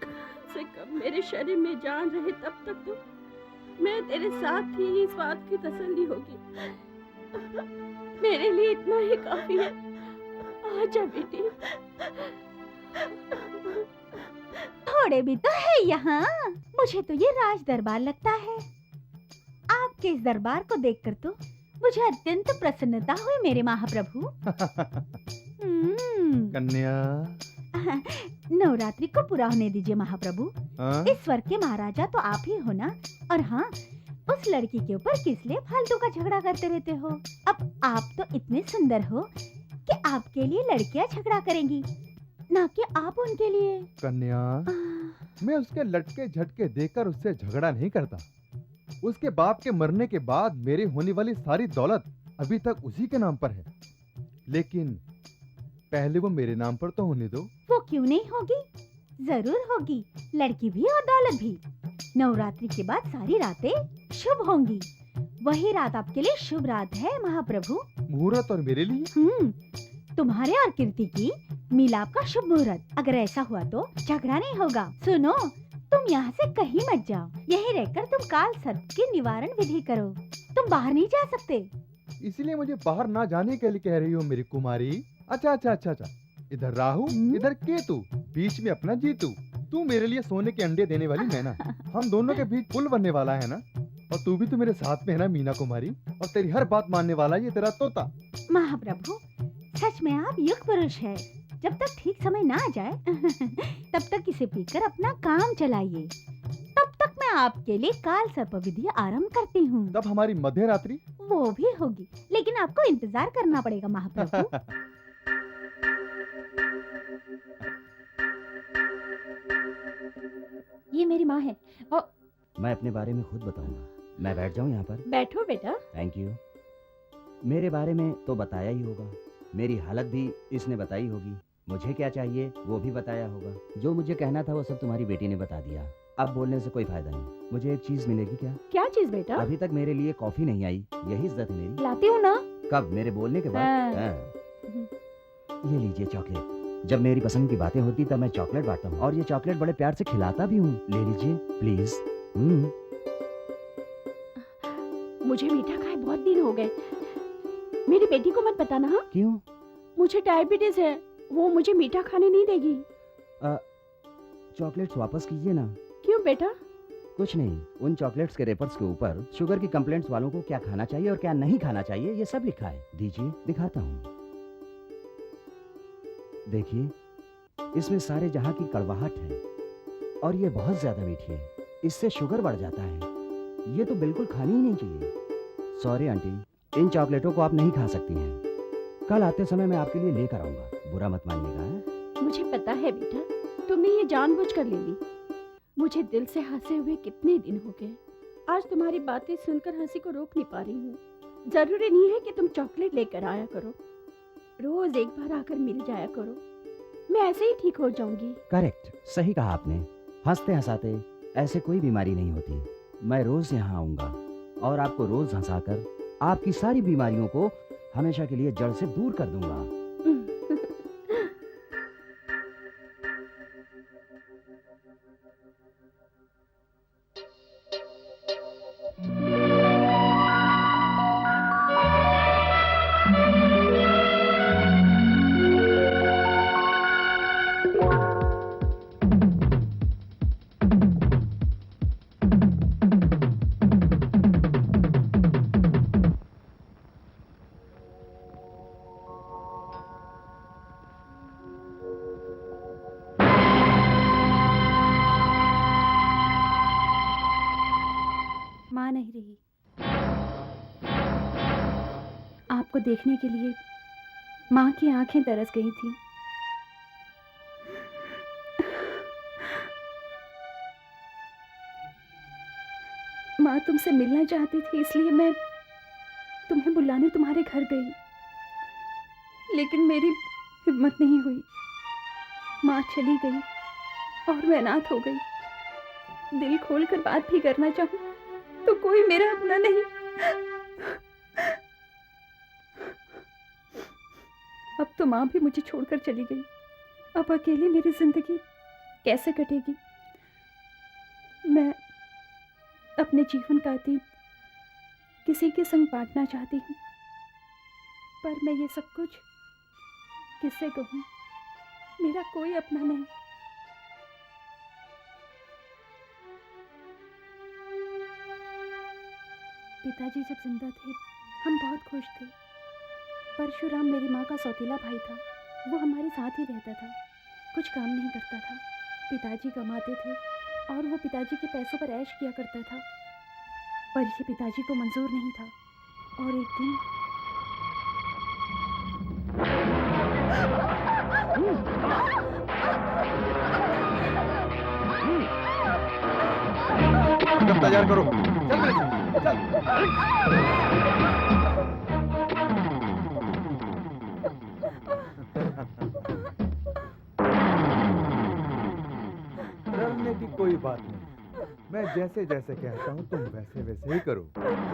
कम से कम मेरे शरीर में जान रहे तब तक तो मैं तेरे साथ थी, इस बात की तसल्ली होगी। मेरे लिए इतना ही काफी है। आजा बेटी। थोड़े भी तो है यहाँ। मुझे तो ये राज दरबार लगता है। आपके इस दरबार को देखकर तो मुझे अत्यंत प्रसन्नता हुई मेरे महाप्रभु। कन्या, नवरात्रि को पूरा होने दीजिए महाप्रभु। इस स्वर्ग के महाराजा तो आप ही हो ना। और हाँ, उस लड़की के ऊपर किस लिए फालतू का झगड़ा करते रहते हो? अब आप तो इतने सुंदर हो कि आपके लिए लड़कियां झगड़ा करेंगी, ना कि आप उनके लिए। कन्या, मैं उसके लटके झटके देखकर उससे झगड़ा नहीं करता। उसके बाप के मरने के बाद मेरे होने वाली सारी दौलत अभी तक उसी के नाम पर है, लेकिन पहले वो मेरे नाम पर तो होने दो। वो क्यों नहीं होगी? जरूर होगी, लड़की भी और दौलत भी। नवरात्रि के बाद सारी रातें शुभ होंगी। वही रात आपके लिए शुभ रात है महाप्रभु। मुहूर्त और मेरे लिए? तुम्हारे और कीर्ति की मिलाप का शुभ मुहूर्त। अगर ऐसा हुआ तो झगड़ा नहीं होगा। सुनो, तुम यहाँ से कहीं मत जाओ, यहीं रहकर तुम काल सर्प की निवारण विधि करो। तुम बाहर नहीं जा सकते। इसलिए मुझे बाहर ना जाने के लिए कह रही हो मेरी कुमारी? अच्छा अच्छा अच्छा अच्छा, इधर राहु इधर केतु, बीच में अपना जीतू। तू मेरे लिए सोने के अंडे देने वाली मैना, हम दोनों के बीच पुल बनने वाला है ना। और तू भी तो मेरे साथ में है ना मीना कुमारी, और तेरी हर बात मानने वाला ये तेरा तोता। महाप्रभु, सच में आप युग पुरुष है। जब तक ठीक समय ना आ जाए तब तक इसे पीकर अपना काम चलाइए। तब तक मैं आपके लिए काल सर्प विधि आरंभ करती हूँ। तब हमारी मध्य रात्रि? वो भी होगी, लेकिन आपको इंतजार करना पड़ेगा महाप्रभु। ये मेरी माँ है। और मैं अपने बारे में खुद बताऊंगा। मैं बैठ जाऊं यहाँ पर? बैठो बेटा। Thank you. मेरे बारे में तो बताया ही होगा, मेरी हालत भी इसने बताई होगी, मुझे क्या चाहिए वो भी बताया होगा। जो मुझे कहना था वो सब तुम्हारी बेटी ने बता दिया। अब बोलने से कोई फायदा नहीं। मुझे एक चीज मिलेगी क्या? क्या चीज बेटा? अभी तक मेरे लिए कॉफी नहीं आई, यही इज्जत है मेरी। लाती हूँ ना। कब? मेरे बोलने के बाद? ये लीजिए चॉकलेट। जब मेरी पसंद की बातें होती तब मैं चॉकलेट बांटता हूँ, और ये चॉकलेट बड़े प्यार से खिलाता भी हूँ। ले लीजिए प्लीज। मुझे मीठा खाए बहुत दिन हो गए। मेरी बेटी को मत बताना। हाँ? क्यों? मुझे डायबिटीज है, वो मुझे मीठा खाने नहीं देगी। चॉकलेट्स वापस कीजिए ना। क्यों बेटा? कुछ नहीं, उन चॉकलेट्स के रेपर्स के ऊपर शुगर की कंप्लेंट्स वालों को क्या खाना चाहिए और क्या नहीं खाना चाहिए ये सब लिखा है। दीजिए, दिखाता हूँ। देखिए, इसमें सारे जहां की कड़वाहट है और ये बहुत ज्यादा मीठी है, इससे शुगर बढ़ जाता है। ये तो बिल्कुल खानी ही नहीं चाहिए। सॉरी आंटी, इन चॉकलेटों को आप नहीं खा सकती हैं। कल आते समय मैं आपके लिए लेकर आऊंगा, बुरा मत मानिएगा। मुझे पता है बेटा, तुमने ये जानबूझकर ले ली। मुझे दिल से हंसे हुए कितने दिन हो गए। आज तुम्हारी बातें सुनकर हंसी को रोक नहीं पा रही हूँ। जरूरी नहीं है कि तुम चॉकलेट लेकर आया करो, रोज एक बार आकर मिल जाया करो, मैं ऐसे ही ठीक हो जाऊंगी। करेक्ट, सही कहा आपने। हंसते हंसाते ऐसे कोई बीमारी नहीं होती। मैं रोज यहाँ आऊंगा और आपको रोज हंसाकर आपकी सारी बीमारियों को हमेशा के लिए जड़ से दूर कर दूंगा। माँ नहीं रही। आपको देखने के लिए माँ की आंखें तरस गई थी। माँ तुमसे मिलना चाहती थी, इसलिए मैं तुम्हें बुलाने तुम्हारे घर गई, लेकिन मेरी हिम्मत नहीं हुई। माँ चली गई और मैं अनाथ हो गई। दिल खोलकर बात भी करना चाहूं तो कोई मेरा अपना नहीं। अब तो माँ भी मुझे छोड़कर चली गई। अब अकेली मेरी जिंदगी कैसे कटेगी? मैं अपने जीवन का अतीत किसी के संग बांटना चाहती हूँ, पर मैं ये सब कुछ किससे कहूँ? मेरा कोई अपना नहीं। पिताजी जब जिंदा थे हम बहुत खुश थे। परशुराम मेरी माँ का सौतीला भाई था। वो हमारे साथ ही रहता था, कुछ काम नहीं करता था। पिताजी कमाते थे और वो पिताजी के पैसों पर ऐश किया करता था, पर ये पिताजी को मंजूर नहीं था। और एक दिन तैयार करो, चल मेरे साथ, चल। डरने की कोई बात नहीं, मैं जैसे जैसे कहता हूँ तुम वैसे वैसे ही करो।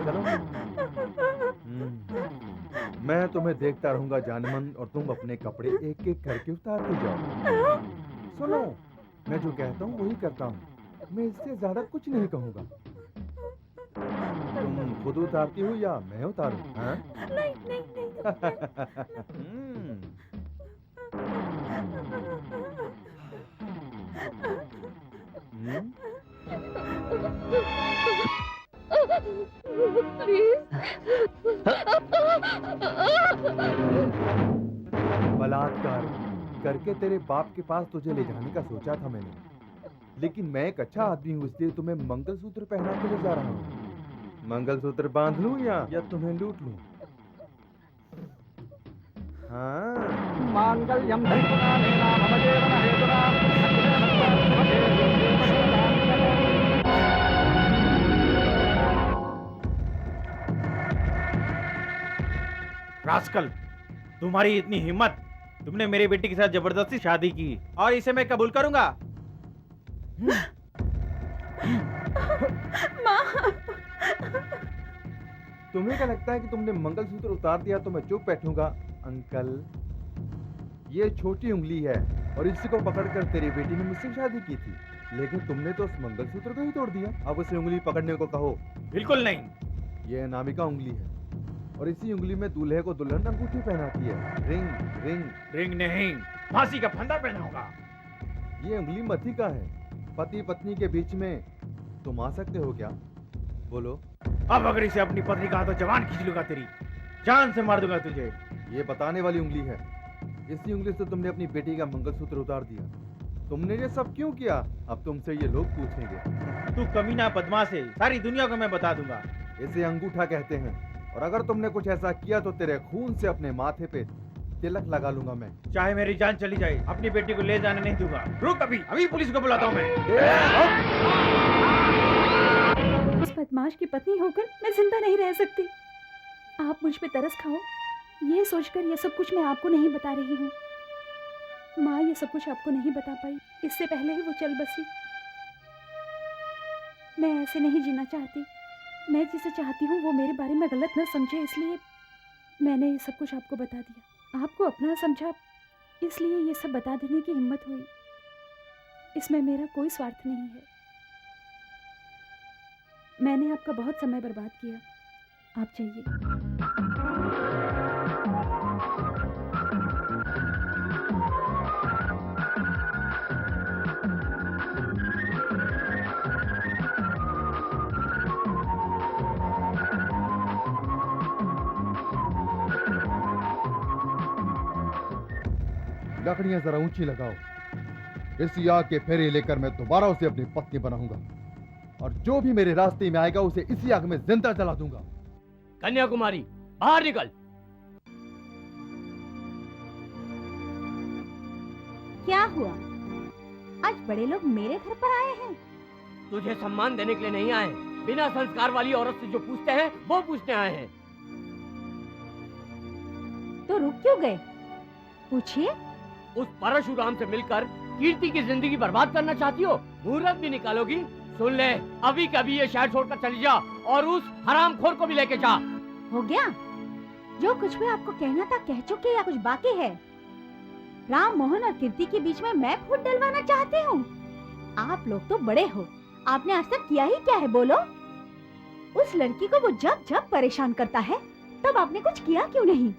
चलो। मैं तुम्हें देखता रहूंगा जानमन, और तुम अपने कपड़े एक एक करके उतारते जाओ। सुनो, मैं जो कहता हूँ वही करता हूँ, मैं इससे ज्यादा कुछ नहीं कहूँगा। तुम खुद उतारती हो या मैं उतारूं? हाँ? नहीं। बलात्कार करके तेरे बाप के पास तुझे ले जाने का सोचा था मैंने, लेकिन मैं एक अच्छा आदमी हूँ, इसलिए तुम्हें मंगलसूत्र पहना के ले जा रहा हूँ। मंगलसूत्र बांध लूं या तुम्हें लूट लूं? हाँ। मांगल्यम धरित्वा मेना मम जीवन हेतुना रास्कल, तुम्हारी इतनी हिम्मत, तुमने मेरी बेटी के साथ जबरदस्ती शादी की और इसे मैं कबूल करूंगा। माँ। तुम्हें क्या लगता है कि तुमने मंगलसूत्र उतार दिया तो मैं चुप बैठूंगा? अंकल, ये छोटी उंगली है और इसी को पकड़कर तेरी बेटी ने मुझसे शादी की थी, लेकिन तुमने तो उस मंगलसूत्र को ही तोड़ दिया। अब उसे उंगली पकड़ने को कहो। बिल्कुल नहीं। ये अनामिका उंगली है और इसी उंगली में दूल्हे को दुल्हन अंगूठी पहनाती है। रिंग रिंग रिंग नहीं, फांसी का फंदा पहनाऊंगा। ये उंगली मती का है। पति पत्नी के बीच में तुम आ सकते हो क्या? बोलो। अब अगर इसे अपनी पत्नी कहा तो जवान खींच लूंगा, तेरी जान से मार दूंगा तुझे। ये बताने वाली उंगली है। इसी उंगली से तुमने अपनी बेटी का मंगलसूत्र उतार दिया। तुमने ये सब क्यों किया? अब तुमसे ये लोग पूछेंगे। तू कमीना बदमाश है, सारी दुनिया को मैं बता दूंगा। इसे अंगूठा कहते हैं और अगर तुमने कुछ ऐसा किया तो तेरे खून से अपने माथे पे तिलक लगा लूंगा मैं। चाहे मेरी जान चली जाए, अपनी बेटी को ले जाने नहीं दूंगा। रुक, अभी पुलिस को बुलाता हूँ मैं। उस बदमाश की पत्नी होकर मैं जिंदा नहीं रह सकती। आप मुझ पे तरस खाओ, ये सोचकर ये सब कुछ मैं आपको नहीं बता रही हूँ। माँ ये सब कुछ आपको नहीं बता पाई, इससे पहले ही वो चल बसी। मैं ऐसे नहीं जीना चाहती। मैं जिसे चाहती हूँ वो मेरे बारे में गलत न समझे, इसलिए मैंने ये सब कुछ आपको बता दिया। आपको अपना समझा, इसलिए ये सब बता देने की हिम्मत हुई। इसमें मेरा कोई स्वार्थ नहीं है। मैंने आपका बहुत समय बर्बाद किया। आप जाइए। लकड़ियां जरा ऊंची लगाओ। इसी आग के फेरे लेकर मैं दोबारा उसे अपनी पत्नी बनाऊंगा और जो भी मेरे रास्ते में आएगा उसे इसी आग में जिंदा जला दूंगा। कन्याकुमारी, बाहर निकल। क्या हुआ? आज बड़े लोग मेरे घर पर आए हैं। तुझे सम्मान देने के लिए नहीं आए, बिना संस्कार वाली औरत से जो पूछते हैं वो पूछने आए हैं। तो रुक क्यों गए? पूछिए। उस परशुराम से मिलकर कीर्ति की जिंदगी बर्बाद करना चाहती हो? मुहूर्त भी निकालोगी? सुन ले, अभी कभी ये शहर छोड़कर चली जा और उस हरामखोर को भी लेके जा। हो गया? जो कुछ भी आपको कहना था कह चुके, या कुछ बाकी है? राम मोहन और कीर्ति के बीच में मैं फूट डलवाना चाहती हूँ? आप लोग तो बड़े हो, आपने आज तक किया ही क्या है बोलो? उस लड़की को वो जब जब परेशान करता है तब आपने कुछ किया क्यों नहीं?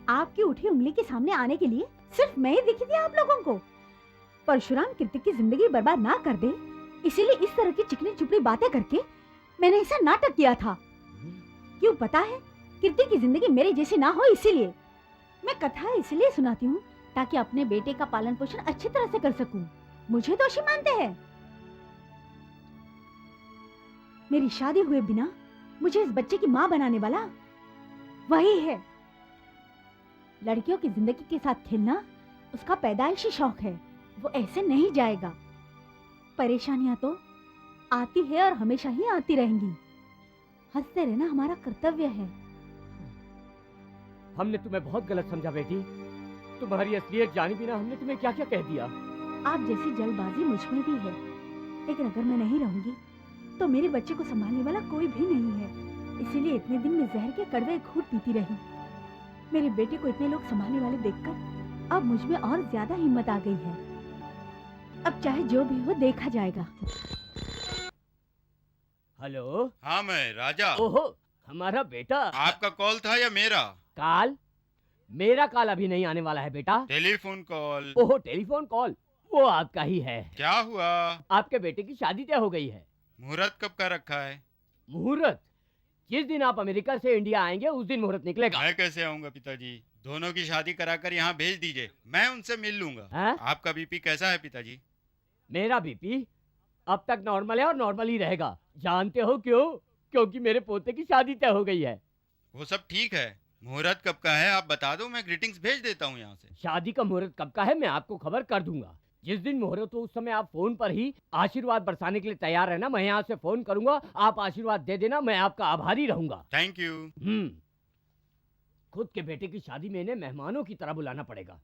आपकी उठी उंगली के सामने आने के लिए सिर्फ मैं ही दिखी थी आप लोगों को। परशुराम कीर्ति की जिंदगी बर्बाद ना कर दे, इसीलिए इस तरह की चिकनी चुपड़ी बातें करके मैंने ऐसा नाटक किया था। क्यों पता है? कीर्ति की जिंदगी मेरे जैसी ना हो, इसीलिए मैं कथा इसलिए सुनाती हूँ ताकि अपने बेटे का पालन पोषण अच्छी तरह से कर सकूं। मुझे दोषी मानते हैं? मेरी शादी हुए बिना मुझे इस बच्चे की माँ बनाने वाला वही है। लड़कियों की जिंदगी के साथ खेलना उसका पैदाइशी शौक है, वो ऐसे नहीं जाएगा। परेशानियां तो आती है और हमेशा ही आती रहेंगी। हंसते रहना हमारा कर्तव्य है। हमने तुम्हें बहुत गलत समझा बेटी। तुम्हारी असलियत जाने बिना हमने तुम्हें क्या क्या कह दिया। आप जैसी जल्दबाजी मुझ में भी है, लेकिन अगर मैं नहीं रहूंगी तो मेरे बच्चे को संभालने वाला कोई भी नहीं है। इसीलिए इतने दिन में जहर के कड़वे घूंट पीती रही। मेरे बेटे को इतने लोग संभालने वाले देखकर अब मुझ में और ज्यादा हिम्मत आ गई है। अब चाहे जो भी हो देखा जाएगा। हेलो। हाँ, मैं राजा। ओहो, हमारा बेटा। आपका कॉल था या मेरा? कॉल? मेरा कॉल अभी नहीं आने वाला है बेटा। Telephone call. ओहो, टेलीफोन कॉल, वो आपका ही है। क्या हुआ? आपके बेटे की शादी तय हो गई है। मुहूर्त कब का रखा है? मुहूर्त? जिस दिन आप अमेरिका से इंडिया आएंगे उस दिन मुहूर्त निकलेगा। मैं कैसे आऊंगा पिताजी? दोनों की शादी कराकर यहाँ भेज दीजिए, मैं उनसे मिल लूंगा। आपका बीपी कैसा है पिताजी? मेरा बीपी अब तक नॉर्मल है और नॉर्मल ही रहेगा। जानते हो क्यों? क्योंकि मेरे पोते की शादी तय हो गई है। वो सब ठीक है, मुहूर्त कब का है आप बता दो, मैं ग्रीटिंग्स भेज देता हूँ यहाँ से। शादी का मुहूर्त कब का है मैं आपको खबर कर दूंगा। जिस दिन मुहूर्त हो उस समय आप फोन पर ही आशीर्वाद बरसाने के लिए तैयार रहना। मैं यहाँ से फोन करूंगा, आप आशीर्वाद दे देना, मैं आपका आभारी रहूंगा। Thank you. खुद के बेटे की शादी में इन्हें मेहमानों की तरह बुलाना पड़ेगा।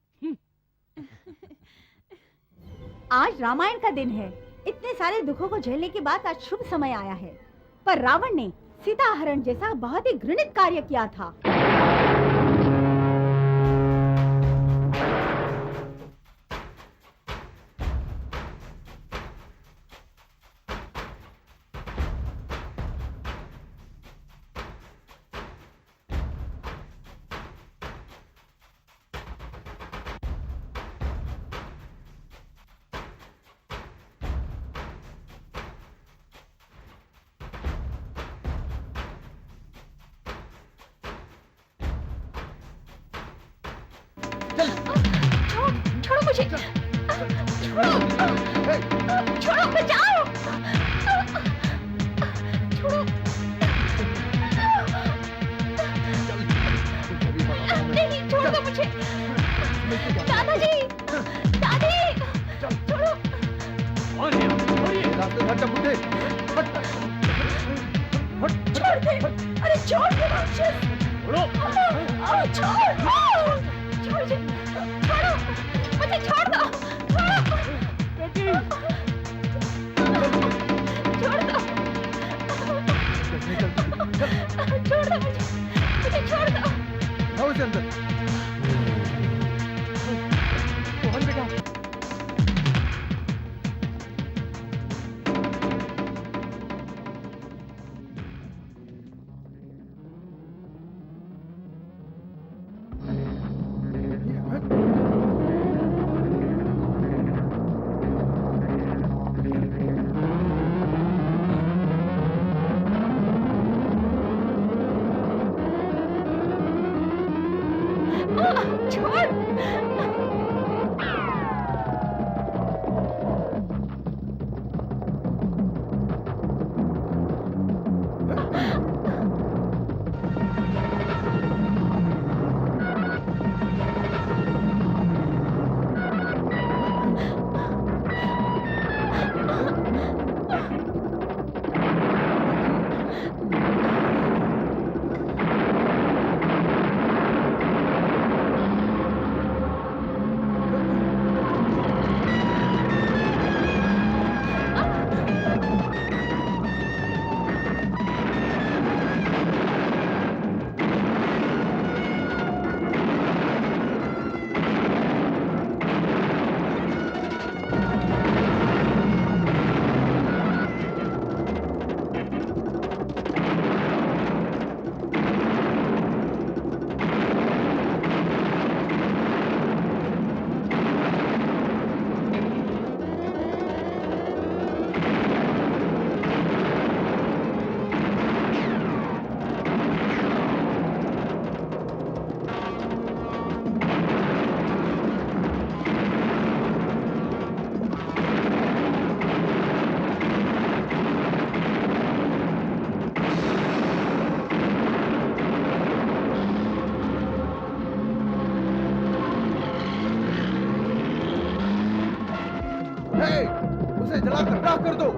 आज रामायण का दिन है। इतने सारे दुखों को झेलने के बाद आज शुभ समय आया है। पर रावण ने सीता हरण जैसा बहुत ही घृणित कार्य किया था। छोड़ो मुझे, छोड़ो, बचाओ, छोड़ो, नहीं, छोड़ दो मुझे, दादाजी, दादी, छोड़ो। कौन है? रास्ते हट जा बुड्ढे, हट, छोड़ दे, अरे छोड़ दे राक्षस, छोड़ो, छोड़, मुझे, छोड़ो, मुझे छोड़ दो, छोड़ो, छोड़ दो, छोड़ दो मुझे छोड़ दो। आओ इसे अंदर। मोहन बेटा, उसे जलाकर राख कर दो।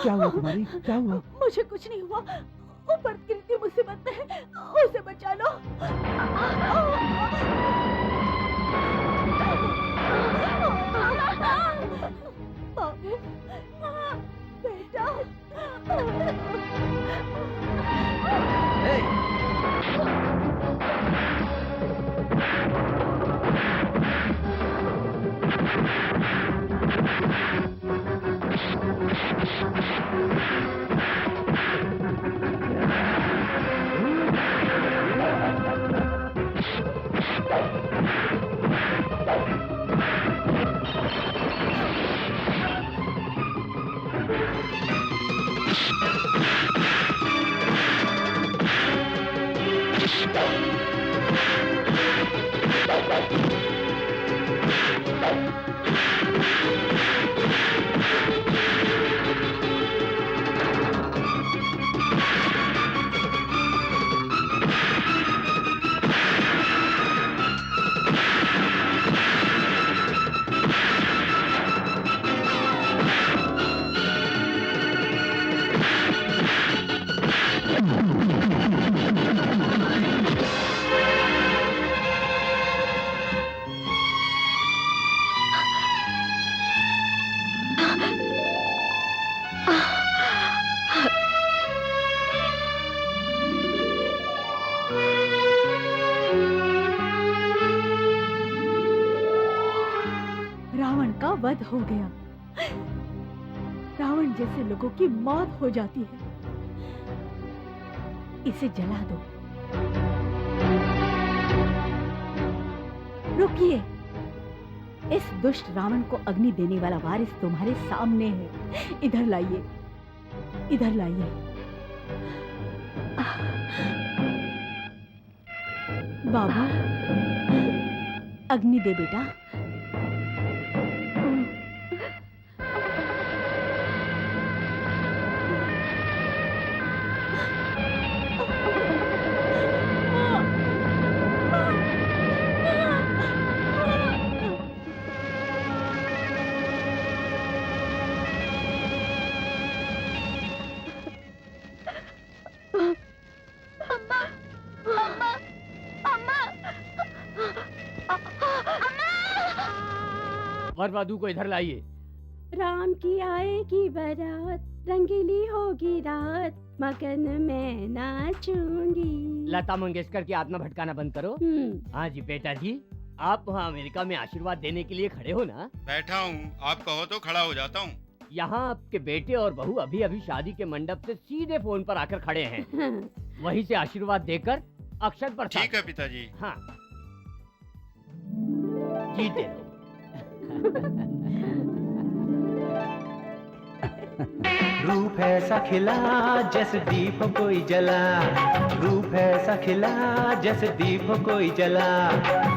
क्या हुआ तुम्हारी? क्या हुआ? मुझे कुछ नहीं हुआ। ऊपर गिरती मुसीबत में, उसे बचा लो। बाबू, बेटा। रावण का वध हो गया। रावण जैसे लोगों की मौत हो जाती है। इसे जला दो। रुकिए, इस दुष्ट रावण को अग्नि देने वाला वारिस तुम्हारे सामने है। इधर लाइए, इधर लाइए। बाबू, अग्नि दे बेटा। वरवधू को इधर लाइए। राम की आएगी बारात, रंगीली होगी रात, मगन में नाचूंगी। लता मंगेशकर की आत्मा भटकाना बंद करो। हाँ जी बेटा जी, आप वहाँ अमेरिका में आशीर्वाद देने के लिए खड़े हो ना? बैठा हूँ, आप कहो तो खड़ा हो जाता हूँ। यहाँ आपके बेटे और बहू अभी अभी शादी के मंडप से सीधे फोन पर आकर खड़े हैं। वहीं से आशीर्वाद देकर अक्षत पर। ठीक है पिताजी। हाँ, जीते रहो। रूप ऐसा खिला जैसे दीप कोई जला, रूप ऐसा ऐसा खिला जैसे दीप हो कोई जला।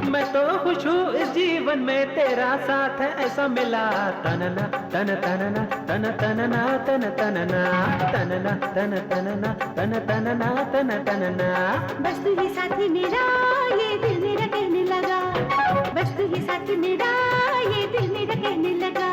मैं तो खुश हूँ इस जीवन में तेरा साथ है ऐसा मिला। तनना तन तनना तन तनना तन तनना तनना तन तनना तन तनना तन तनना। बस तू ही साथी मेरा ये दिल मेरा कहने लगा, बस तू ही साथी मेरा ये दिल मेरा कहने लगा।